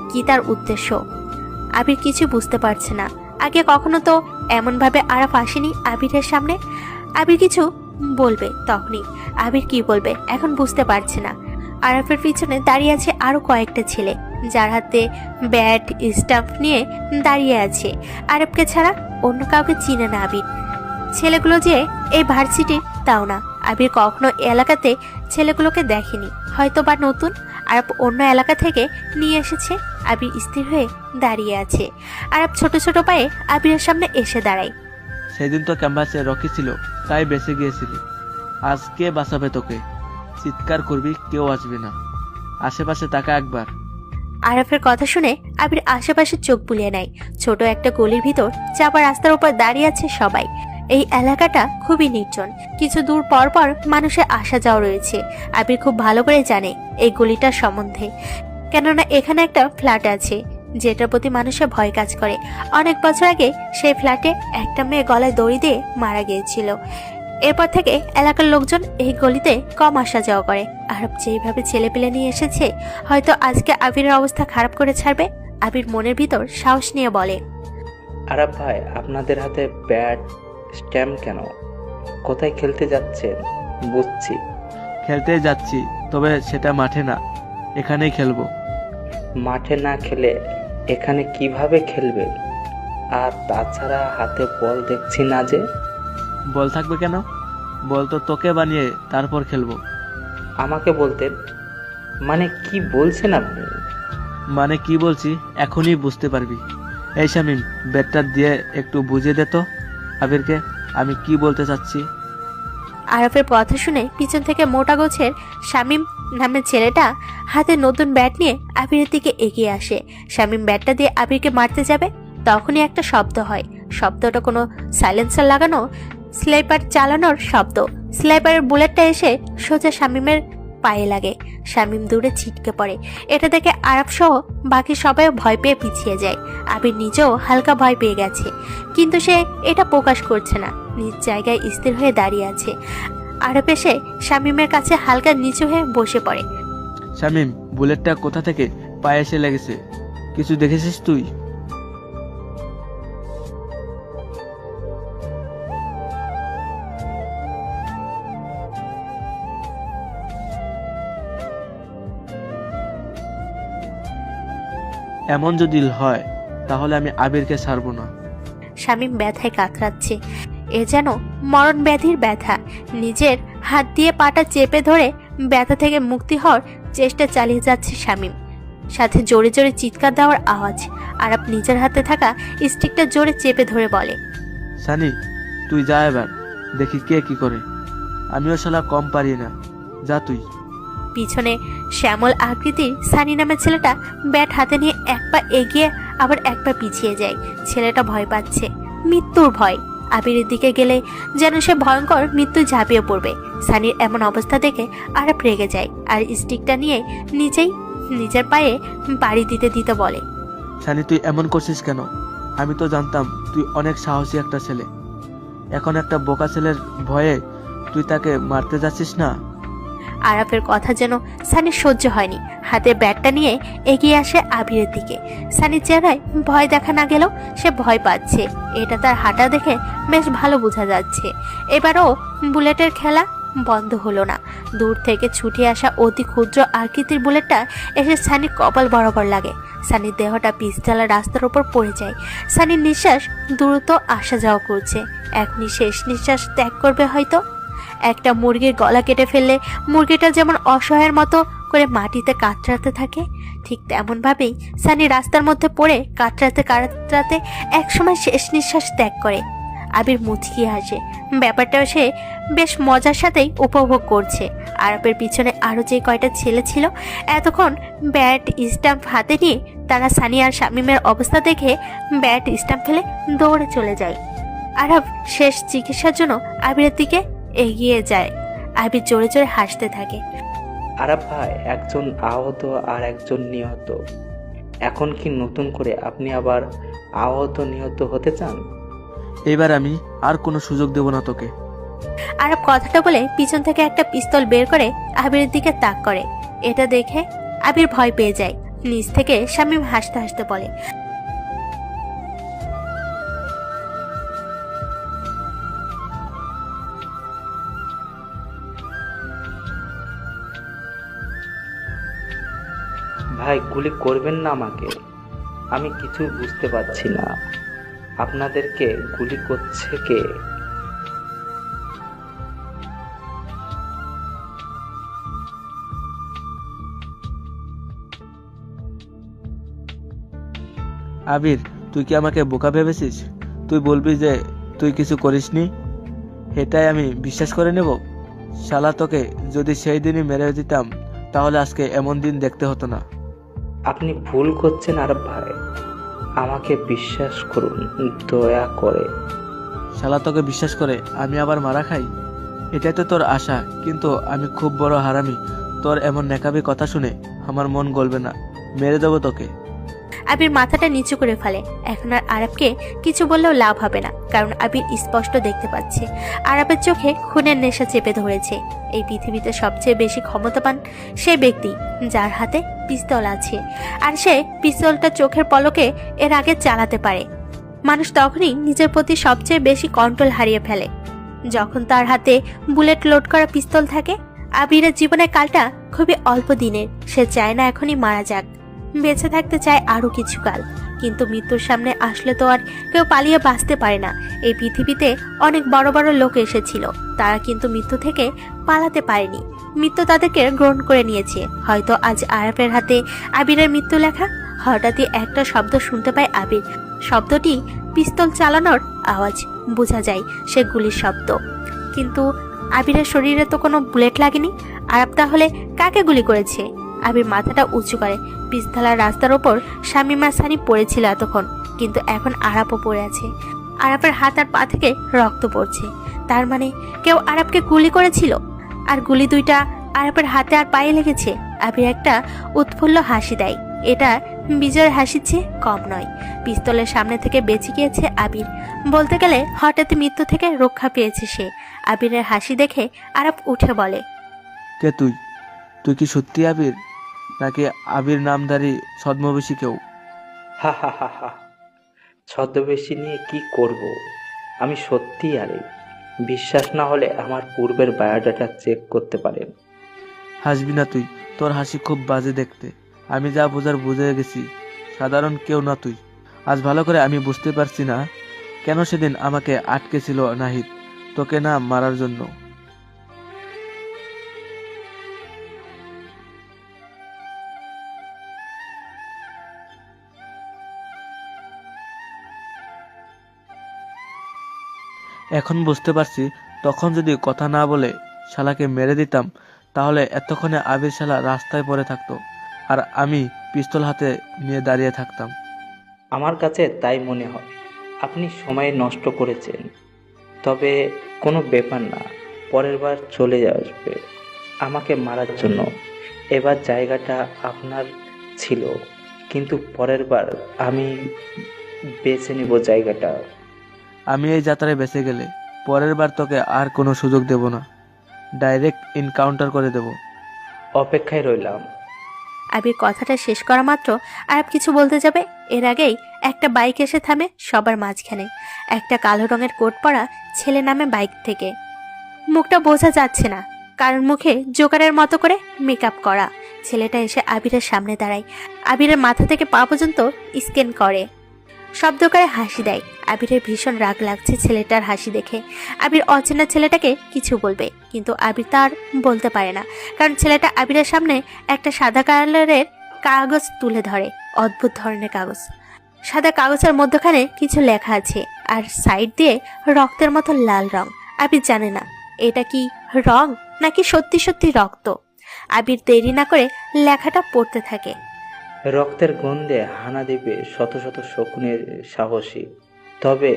কি তার উদ্দেশ্য? আবির কিছু বুঝতে পারছে না। আগে কখনো তো এমনভাবে আরাফ আসেনি আবিরের সামনে। আবির কিছু বলবে, তখনই আবির কি বলবে এখন বুঝতে পারছে না। আরাফের পিছনে দাঁড়িয়ে আছে আরো কয়েকটা ছেলে, যার হাতে ব্যাট স্টাম্প নিয়ে দাঁড়িয়ে আছে। আরাফকে ছাড়া অন্য কাউকে চিনে না আবির। ছেলেগুলো যে এই ভার্সিটির তাও না। আবির কখনো এলাকাতে ছেলেগুলোকে দেখেনি, হয়তো বা নতুন। আরাফ অন্য এলাকা থেকে নিয়ে এসেছে। আবির স্থির হয়ে দাঁড়িয়ে আছে। আরাফ ছোট ছোট পায়ে আবিরের সামনে এসে দাঁড়ায়। সেদিন তো ক্যাম্পাসে রকি ছিল, তাই বেঁচে গিয়েছিলি। আজ কে বাঁচাবে তোকে? চিৎকার করবি, কেউ আসবে না। আশেপাশে তাকা একবার। আরাফের কথা শুনে আবির আশেপাশে চোখ বুলিয়ে নেয়। ছোট একটা গলির ভিতর চাপা রাস্তার উপর দাঁড়িয়ে আছে সবাই। এই এলাকাটা খুবই নির্জন, কিছু দূর পর পর মানুষের আসা যাওয়া রয়েছে। আবির খুব ভালো করে জানে এই গলিটার সম্বন্ধে, কেননা এখানে একটা ফ্ল্যাট আছে যেটার প্রতি মানুষের ভয় কাজ করে। অনেক বছর আগে সেই ফ্ল্যাটে একটা মেয়ে গলায় দড়ি দিয়ে মারা গিয়েছিল। এরপর থেকে এলাকার লোকজন এই গলিতে কম আসা যাওয়া করে। আরব যেইভাবে ছেলে পেলে নিয়ে এসেছে, হয়তো আজকে আবিরের অবস্থা খারাপ করে ছাড়বে। আবির মনের ভিতর সাহস নিয়ে বলে, আরাফ ভাই, আপনাদের হাতে ব্যাট স্ট্যাম্প কেন? কোথায় খেলতে যাচ্ছেন? বুঝছি। খেলতে যাচ্ছি, তবে সেটা মাঠে না, এখানেই খেলবো। মাঠে না খেলে এখানে কিভাবে খেলবেন? আর তাছাড়া হাতে বল দেখছি না যে। বল থাকবে কেন? বল তো তোকে বানিয়ে তারপর খেলবো। আমাকে বলতেন। মানে কি বলছেন আপনি? মানে কি বলছি এখনই বুঝতে পারবি। এই শামিম, ব্যাটটা দিয়ে একটু বুঝিয়ে দে তো আবিরকে আমি কি বলতে চাচ্ছি। আরাফের কথা শুনে পিছন থেকে মোটা গোছের শামিম নামের ছেলেটা হাতে নতুন ব্যাট নিয়ে আবিরের দিকে এগিয়ে আসে। শামিম ব্যাটটা দিয়ে আবিরকে মারতে যাবে, তখনই একটা শব্দ হয়। শব্দটা কোনো সাইলেন্সার লাগানো স্নাইপার চালানোর শব্দ। স্নাইপারের বুলেটটা এসে সোজা শামিমের পায়ে লাগে। শামিম দূরে ছিটকে পড়ে। এটা দেখে আরাফ সহ বাকি সবাই ভয় পেয়ে পিছিয়ে যায়। আবির নিজেও হালকা ভয় পেয়ে গেছে, কিন্তু সে এটা প্রকাশ করছে না। নিজ জায়গায় স্থির হয়ে দাঁড়িয়ে আছে। আরাফ এসে শামিমের কাছে হালকা নিচু হয়ে বসে পড়ে। শামিম, বুলেটটা কোথা থেকে পায়ে এসে লেগেছে? কিছু দেখেছিস তুই? এমন যদি হয় তাহলে আমি আবিরকে ছাড়বো না। শামিম ব্যথায় কাতরাচ্ছে। এ যেন মরণ ব্যাধির ব্যথা। নিজের হাত দিয়ে পাটা চেপে ধরে ব্যথা থেকে মুক্তি হওয়ার চেষ্টা চালিয়ে যাচ্ছে শামিম। সাথে জোরে জোরে চিৎকার দেওয়ার আওয়াজ। আরাপ নিজের হাতে থাকা স্টিকটা জোরে চেপে ধরে বলে, সানি তুই যা, এবার দেখি কে কি করে। আমিও শালা কম পারি না, যা তুই। পিছনে শ্যামল আকৃতির সানি নামের ছেলেটা ব্যাট হাতে নিয়ে এক পা এগিয়ে আবার এক পা পিছিয়ে যায়। ছেলেটা ভয় পাচ্ছে, মৃত্যুর ভয়। আবিরের দিকে গেলে যেন সে ভয়ঙ্কর মৃত্যু ঝাঁপিয়ে পড়বে। সানির এমন অবস্থা দেখে আরাপ রেগে যায় আর স্টিকটা নিয়ে নিজের পায়ে বাড়ি দিতে দিতে বলে, সানি তুই এমন করছিস কেন? আমি তো জানতাম তুই অনেক সাহসী একটা ছেলে। এখন একটা বোকা ছেলের ভয়ে তুই তাকে মারতে যাচ্ছিস না? আরাফের কথা যেন সানির সহ্য হয়নি। হাতে ব্যাটটা নিয়ে এগিয়ে আসে আবিরের দিকে। সানির চেহারায় ভয় দেখা না গেলেও সে ভয় পাচ্ছে। এটা তার হাঁটা দেখে বেশ ভালো বোঝা যাচ্ছে। এবারও বুলেটের খেলা বন্ধ হলো না। দূর থেকে ছুটে আসা অতি ক্ষুদ্র আকৃতির বুলেটটা এসে সানির কপাল বরাবর লাগে। সানির দেহটা পিচঢালা রাস্তার উপর পড়ে যায়। সানির নিঃশ্বাস দ্রুত আসা যাওয়া করছে। এখনই শেষ নিঃশ্বাস ত্যাগ করবে হয়তো। একটা মুরগির গলা কেটে ফেললে মুরগিটা যেমন অসহায়ের মতো করে মাটিতে কাতরাতে থাকে, ঠিক তেমনভাবেই সানি রাস্তার মধ্যে পড়ে কাতরাতে একসময় শেষ নিঃশ্বাস ত্যাগ করে। আবির মুচকি হাসে। ব্যাপারটাও সে বেশ মজার সাথেই উপভোগ করছে। আরাপের পিছনে আরও যে কয়টা ছেলে ছিল এতক্ষণ ব্যাট স্ট্যাম্প হাতে নিয়ে তারা সানি আর শামীমের অবস্থা দেখে ব্যাট স্ট্যাম্প ফেলে দৌড়ে চলে যায়। আরাপ শেষ চিকিৎসার জন্য আবিরের দিকে এগিয়ে যায়। আবির জোরে জোরে হাসতে থাকে। আরাপ ভাই, একজন আহত আর একজন নিহত। এখন কি নতুন করে আপনি আবার আহত নিহত হতে চান? এবার আমি আর কোনো সুযোগ দেব না তোকে। আরাপ কথাটা বলে পিছন থেকে একটা পিস্তল বের করে আবিরের দিকে তাক করে। এটা দেখে আবির ভয় পেয়ে যায়। নিচ থেকে শামীম হাসতে হাসতে বলে, ভাই, গুলি করবেন না আমাকে। আমি কিছু বুঝতে পারছি না। আপনাদেরকে গুলি করছে কে? আবির, তুই কি আমাকে বোকা ভেবেছিস? তুই বলবি যে তুই কিছু করিসনি, এটাই আমি বিশ্বাস করে নেব? শালা, তোকে যদি সেই দিনই মেরে দিতাম তাহলে আজকে এমন দিন দেখতে হতো না। আপনি ভুল করছেন আরব ভাই, আমাকে বিশ্বাস করুন দয়া করে। শালা, তোকে বিশ্বাস করে আমি আবার মারা খাই? এটাই তো তোর আশা, কিন্তু আমি খুব বড় হারামি। তোর এমন নেকাবি কথা শুনে আমার মন গলবে না, মেরে দেবো তোকে। আবির মাথাটা নিচু করে ফেলে। এখন আর আরাপকে কিছু বললেও লাভ হবে না, কারণ আবির স্পষ্ট দেখতে পাচ্ছে আরাপের চোখে খুনের নেশা চেপে ধরেছে। এই পৃথিবীতে সবচেয়ে বেশি ক্ষমতাবান সেই ব্যক্তি যার হাতে পিস্তল আছে, আর সে পিস্তলটা চোখের পলকে এর আগে চালাতে পারে। মানুষ তখনই নিজের প্রতি সবচেয়ে বেশি কন্ট্রোল হারিয়ে ফেলে যখন তার হাতে বুলেট লোড করা পিস্তল থাকে। আবিরের জীবনের কালটা খুবই অল্প দিনের। সে চায় না এখনই মারা যাক, বেঁচে থাকতে চায় আরো কিছু কাল। কিন্তু মৃত্যুর সামনে আসলে তো আর কেউ পালিয়ে বাঁচতে পারে না। এই পৃথিবীতে অনেক বড় বড় লোক এসেছিল, তারা কিন্তু মৃত্যু থেকে পালাতে পারেনি। মৃত্যু তাদেরকে গ্রহণ করে নিয়েছে। হয়তো আজ আরাফের হাতে আবিরের মৃত্যু লেখা। হঠাৎই একটা শব্দ শুনতে পায় আবির। শব্দটি পিস্তল চালানোর আওয়াজ। বোঝা যায় সে গুলির শব্দ, কিন্তু আবিরের শরীরে তো কোনো বুলেট লাগেনি। আরাপ তাহলে কাকে গুলি করেছে? আবির মাথাটা উঁচু করে। পিস্তলার রাস্তার ওপর শামীম আর সানি পড়েছিল এতক্ষণ, কিন্তু এখন আরাপও পড়ে আছে। আরাপের হাত আর পা থেকে রক্ত পড়ছে। তার মানে কেউ আরাপকে গুলি করেছিল, আর গুলি দুইটা আরাপের হাতে আর পায়ে লেগেছে। আবির একটা উৎফুল্ল হাসি দেয়। এটা বিজয়ের হাসির চেয়ে কম নয়। পিস্তলের সামনে থেকে বেঁচে গিয়েছে আবির। বলতে গেলে হঠাৎ মৃত্যু থেকে রক্ষা পেয়েছে সে। আবিরের হাসি দেখে আরাপ উঠে বলে, কে তুই? তুই কি সত্যি আবির, নাকি আবির নামধারী ছদ্মবেশী কেউ? হা হা হা হা, ছদ্মবেশী নিয়ে কি করব? আমি সত্যি আরে। বিশ্বাস না হলে আমার পূর্বের বায়োডাটা চেক করতে পারেন। হাসবি না তুই, তোর হাসি খুব বাজে দেখতে। আমি যা বোঝার বুঝে গেছি, সাধারণ কেউ না তুই। আজ ভালো করে আমি বুঝতে পারছি না কেন সেদিন আমাকে আটকে ছিল নাহিদ, তোকে না মারার জন্য। এখন বুঝতে পারছি, তখন যদি কথা না বলে শালাকে মেরে দিতাম তাহলে এতক্ষণে আবির শালা রাস্তায় পড়ে থাকতো, আর আমি পিস্তল হাতে নিয়ে দাঁড়িয়ে থাকতাম। আমার কাছে তাই মনে হয়। আপনি সময় নষ্ট করেছেন, তবে কোনো ব্যাপার না। পরের বার চলে আসবে আমাকে মারার জন্য। এবার জায়গাটা আপনার ছিল, কিন্তু পরের বার আমি বেছে নিব জায়গাটা। আমি এই যাত্রায় বেঁচে গেলে পরের বার তোকে আর কোনো সুযোগ দেব না, ডাইরেক্ট এনকাউন্টার করে দেব। অপেক্ষায় রইলাম। আবির কথাটা শেষ করা মাত্র আরাপ কিছু বলতে যাবে, এর আগেই একটা বাইক এসে থামে সবার মাঝখানে। একটা কালো রঙের কোট পরা ছেলে নামে বাইক থেকে। মুখটা বোঝা যাচ্ছে না, কারণ মুখে জোকারের মতো করে মেকআপ করা। ছেলেটা এসে আবিরের সামনে দাঁড়ায়। আবিরের মাথা থেকে পা পর্যন্ত স্ক্যান করে, শব্দ করে হাসি দেয়। আবিরের ভীষণ রাগ লাগছে ছেলেটার হাসি দেখে। আবির অচেনা ছেলেটাকে কিছু বলবে, কিন্তু আবির তার বলতে পারে না, কারণ ছেলেটা আবিরের সামনে একটা সাদা কালারের কাগজ তুলে ধরে। অদ্ভুত ধরনের কাগজ। সাদা কাগজের মধ্যখানে কিছু লেখা আছে, আর সাইড দিয়ে রক্তের মতো লাল রং। আবির জানে না এটা কি রং নাকি সত্যি সত্যি রক্ত। আবির দেরি না করে লেখাটা পড়তে থাকে। রক্তের গন্ধে হানা দিবে শত শত শকুনের সাহসী, তবে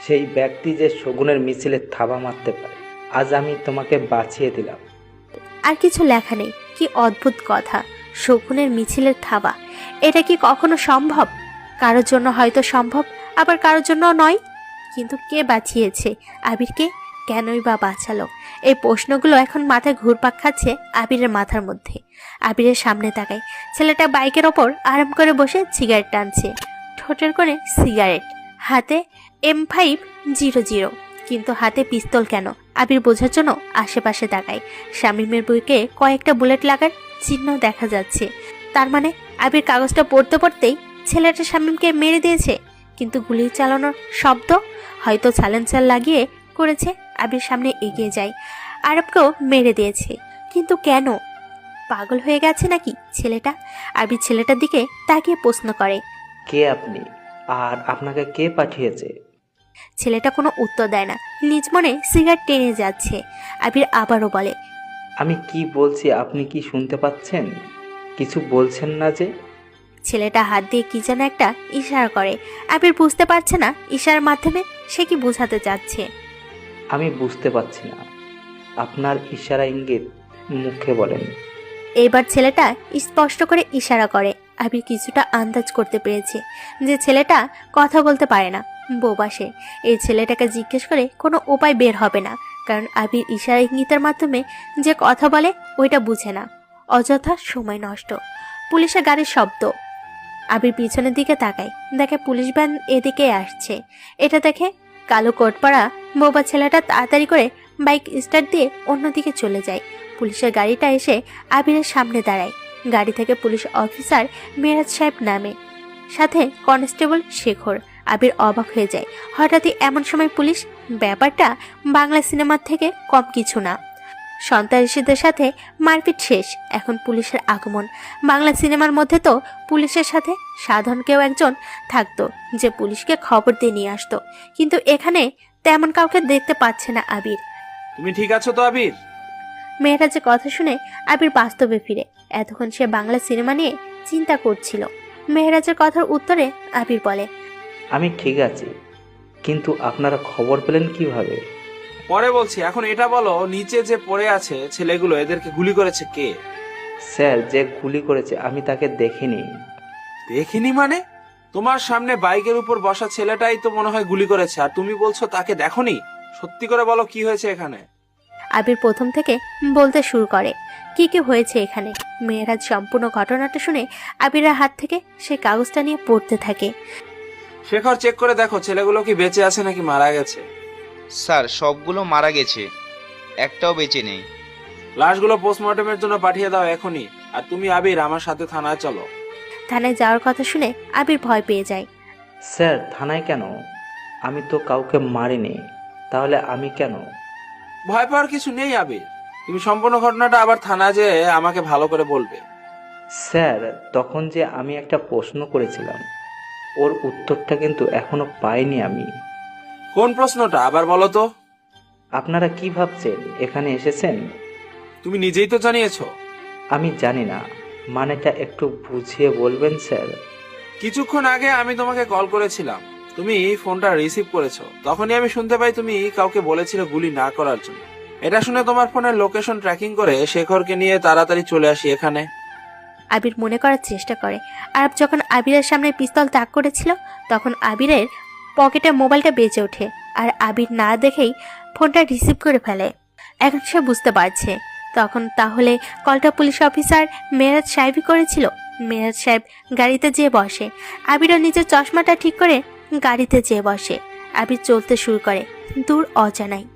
সেই ব্যক্তি যে শগুনের মিছিলে থাবা মারতে পারে। আজ আমি তোমাকে বাঁচিয়ে দিলাম। আর কিছু লেখা নেই। কি অদ্ভুত কথা, শকুনের মিছিলের থাবা। এটা কি কখনো সম্ভব? কারোর জন্য হয়তো সম্ভব, আবার কারোর জন্য নয়। কিন্তু কে বাঁচিয়েছে আবিরকে? কেনই বা বাঁচালো? এই প্রশ্নগুলো এখন মাথায় ঘুরপাক খাচ্ছে আবিরের মাথার মধ্যে। আবিরের সামনে তাকায়, ছেলেটা বাইকের ওপর আরাম করে বসে সিগারেট টানছে। ঠোঁটের কোণে সিগারেট, হাতে M500, কিন্তু হাতে পিস্তল কেন? আবির বোঝার জন্য আশেপাশে তাকায়। শামীমের বুকে কয়েকটা বুলেট লাগার চিহ্ন দেখা যাচ্ছে। তার মানে আবির কাগজটা পড়তে পড়তেই ছেলেটা শামীমকে মেরে দিয়েছে। কিন্তু গুলি চালানোর শব্দ হয়তো সাইলেন্সার লাগিয়ে করেছে। আবির সামনে এগিয়ে যায়। আরবকেও মেরে দিয়েছে, কিন্তু কেন? পাগল হয়ে গেছে নাকি ছেলেটা? আবির ছেলেটার দিকে তাকিয়ে প্রশ্ন করে, কে আপনি, আর আপনাকে কে পাঠিয়েছে? ছেলেটা কোনো উত্তর দেয় না, নিজ মনে সিগারেট টেনে যাচ্ছে। আবির আবারও বলে, আমি কি বলছি আপনি কি শুনতে পাচ্ছেন? কিছু বলছেন না যে? ছেলেটা হাত দিয়ে কি যেন একটা ইশারা করে। আবির বুঝতে পারছে না ইশারার মাধ্যমে সে কি বোঝাতে চাচ্ছে। আমি বুঝতে পারছি না। আপনার ইশারা ইঙ্গিত মুখে বলেন। এবার ছেলেটা স্পষ্ট করে ইশারা করে। আবির কিছুটা আন্দাজ করতে পেরেছে যে ছেলেটা কথা বলতে পারে না, বোবা সে। এই ছেলেটাকে জিজ্ঞেস করে কোনো উপায় বের হবে না, কারণ আবির ইশারা ইঙ্গিতের মাধ্যমে যে কথা বলে ওইটা বুঝে না। অযথা সময় নষ্ট। পুলিশের গাড়ির শব্দ। আবির পিছনের দিকে তাকায়, দেখে পুলিশ ভ্যান এদিকে আসছে। এটা দেখে কালো কোট পরা বোবা ছেলেটা তাড়াতাড়ি করে বাইক স্টার্ট দিয়ে অন্যদিকে চলে যায়। পুলিশের গাড়িটা এসে আবিরের সামনে দাঁড়ায়। গাড়ি থেকে পুলিশ অফিসার মেরাজ সাহেব নামে, সাথে কনস্টেবল শেখর। আবির অবাক হয়ে যায়, হঠাৎই এমন সময় পুলিশ। ব্যাপারটা বাংলা সিনেমার থেকে কম কিছু না। সন্ত্রাসীদের সাথে মারপিট শেষ, এখন পুলিশের আগমন। বাংলা সিনেমার মধ্যে তো পুলিশের সাথে সাধারণ কেউ একজন থাকতো যে পুলিশকে খবর দিয়ে নিয়ে আসতো, কিন্তু এখানে তেমন কাউকে দেখতে পাচ্ছে না আবির। তুমি ঠিক আছো তো আবির? মেয়েরাজের কথা শুনে আবির বাস্তবে ফিরে। এতক্ষণ সে বাংলা সিনেমা নিয়ে চিন্তা করছিল। মেহরাজের কথার উত্তরে আবির বলে, আমি ঠিক আছি, কিন্তু আপনারা খবর পেলেন কিভাবে? পরে বলছি, এখন এটা বলো, নিচে যে পড়ে আছে ছেলেগুলো, এদেরকে গুলি করেছে কে? স্যার, যে গুলি করেছে আমি তাকে দেখিনি। দেখিনি মানে? তোমার সামনে বাইকের উপর বসা ছেলেটাই তো মনে হয় গুলি করেছে, আর তুমি বলছো তাকে দেখোনি? সত্যি করে বলো, কি হয়েছে এখানে? আবির প্রথম থেকে বলতে শুরু করে কি কি হয়েছে এখানে। মেহরাজ সম্পূর্ণ ঘটনাটা শুনে আবিরের হাত থেকে সে কাগজটা নিয়ে পড়তে থাকে। শেখর, চেক করে দেখো ছেলেগুলো কি বেঁচে আছে নাকি মারা গেছে। স্যার, সবগুলো মারা গেছে, একটাও বেঁচে নেই। লাশগুলো পোস্টমর্টমের জন্য পাঠিয়ে দাও এখনই। আর তুমি আবির আমার সাথে থানায় চলো। থানায় যাওয়ার কথা শুনে আবির ভয় পেয়ে যায়। স্যার, থানায় কেন? আমি তো কাউকে মারিনি, তাহলে আমি কেন? ভয় পাওয়ার কিছু নেই আবির, তুমি সম্পূর্ণ ঘটনাটা আবার থানায় যেয়ে আমাকে ভালো করে বলবে। স্যার, তখন যে আমি একটা প্রশ্ন করেছিলাম, ওর উত্তরটা কিন্তু এখনো পাইনি আমি। কোন প্রশ্নটা আবার বলো তো? আপনারা কি ভাবছেন এখানে এসেছেন? তুমি নিজেই তো জানিয়েছো। আমি জানি না, মানেটা একটু বুঝিয়ে বলবেন স্যার? কিছুক্ষণ আগে আমি তোমাকে কল করেছিলাম, তুমি ফোনটা রিসিভ করেছো। তখনই আমি শুনতে পাই তুমি কাউকে বলেছিলে গুলি না করার জন্য। এটা শুনে তোমার ফোনের লোকেশন ট্র্যাকিং করে শেখরকে নিয়ে তাড়াতাড়ি চলে আসি এখানে। আবির মনে করার চেষ্টা করে আরব যখন আবিরের সামনে পিস্তল তাক করেছিল তখন আবিরের পকেটে মোবাইলটা বেজে ওঠে, আর আবির না দেখেই ফোনটা রিসিভ করে ফেলে। এখন সে বুঝতে পারছে তখন তাহলে কলটা পুলিশ অফিসার মেরাজ সাহেবই করেছিল। মেরাজ সাহেব গাড়িতে যেয়ে বসে। আবিরও নিজের চশমাটা ঠিক করে গাড়িতে যেয়ে বসে। আবির চলতে শুরু করে দূর অজানায়।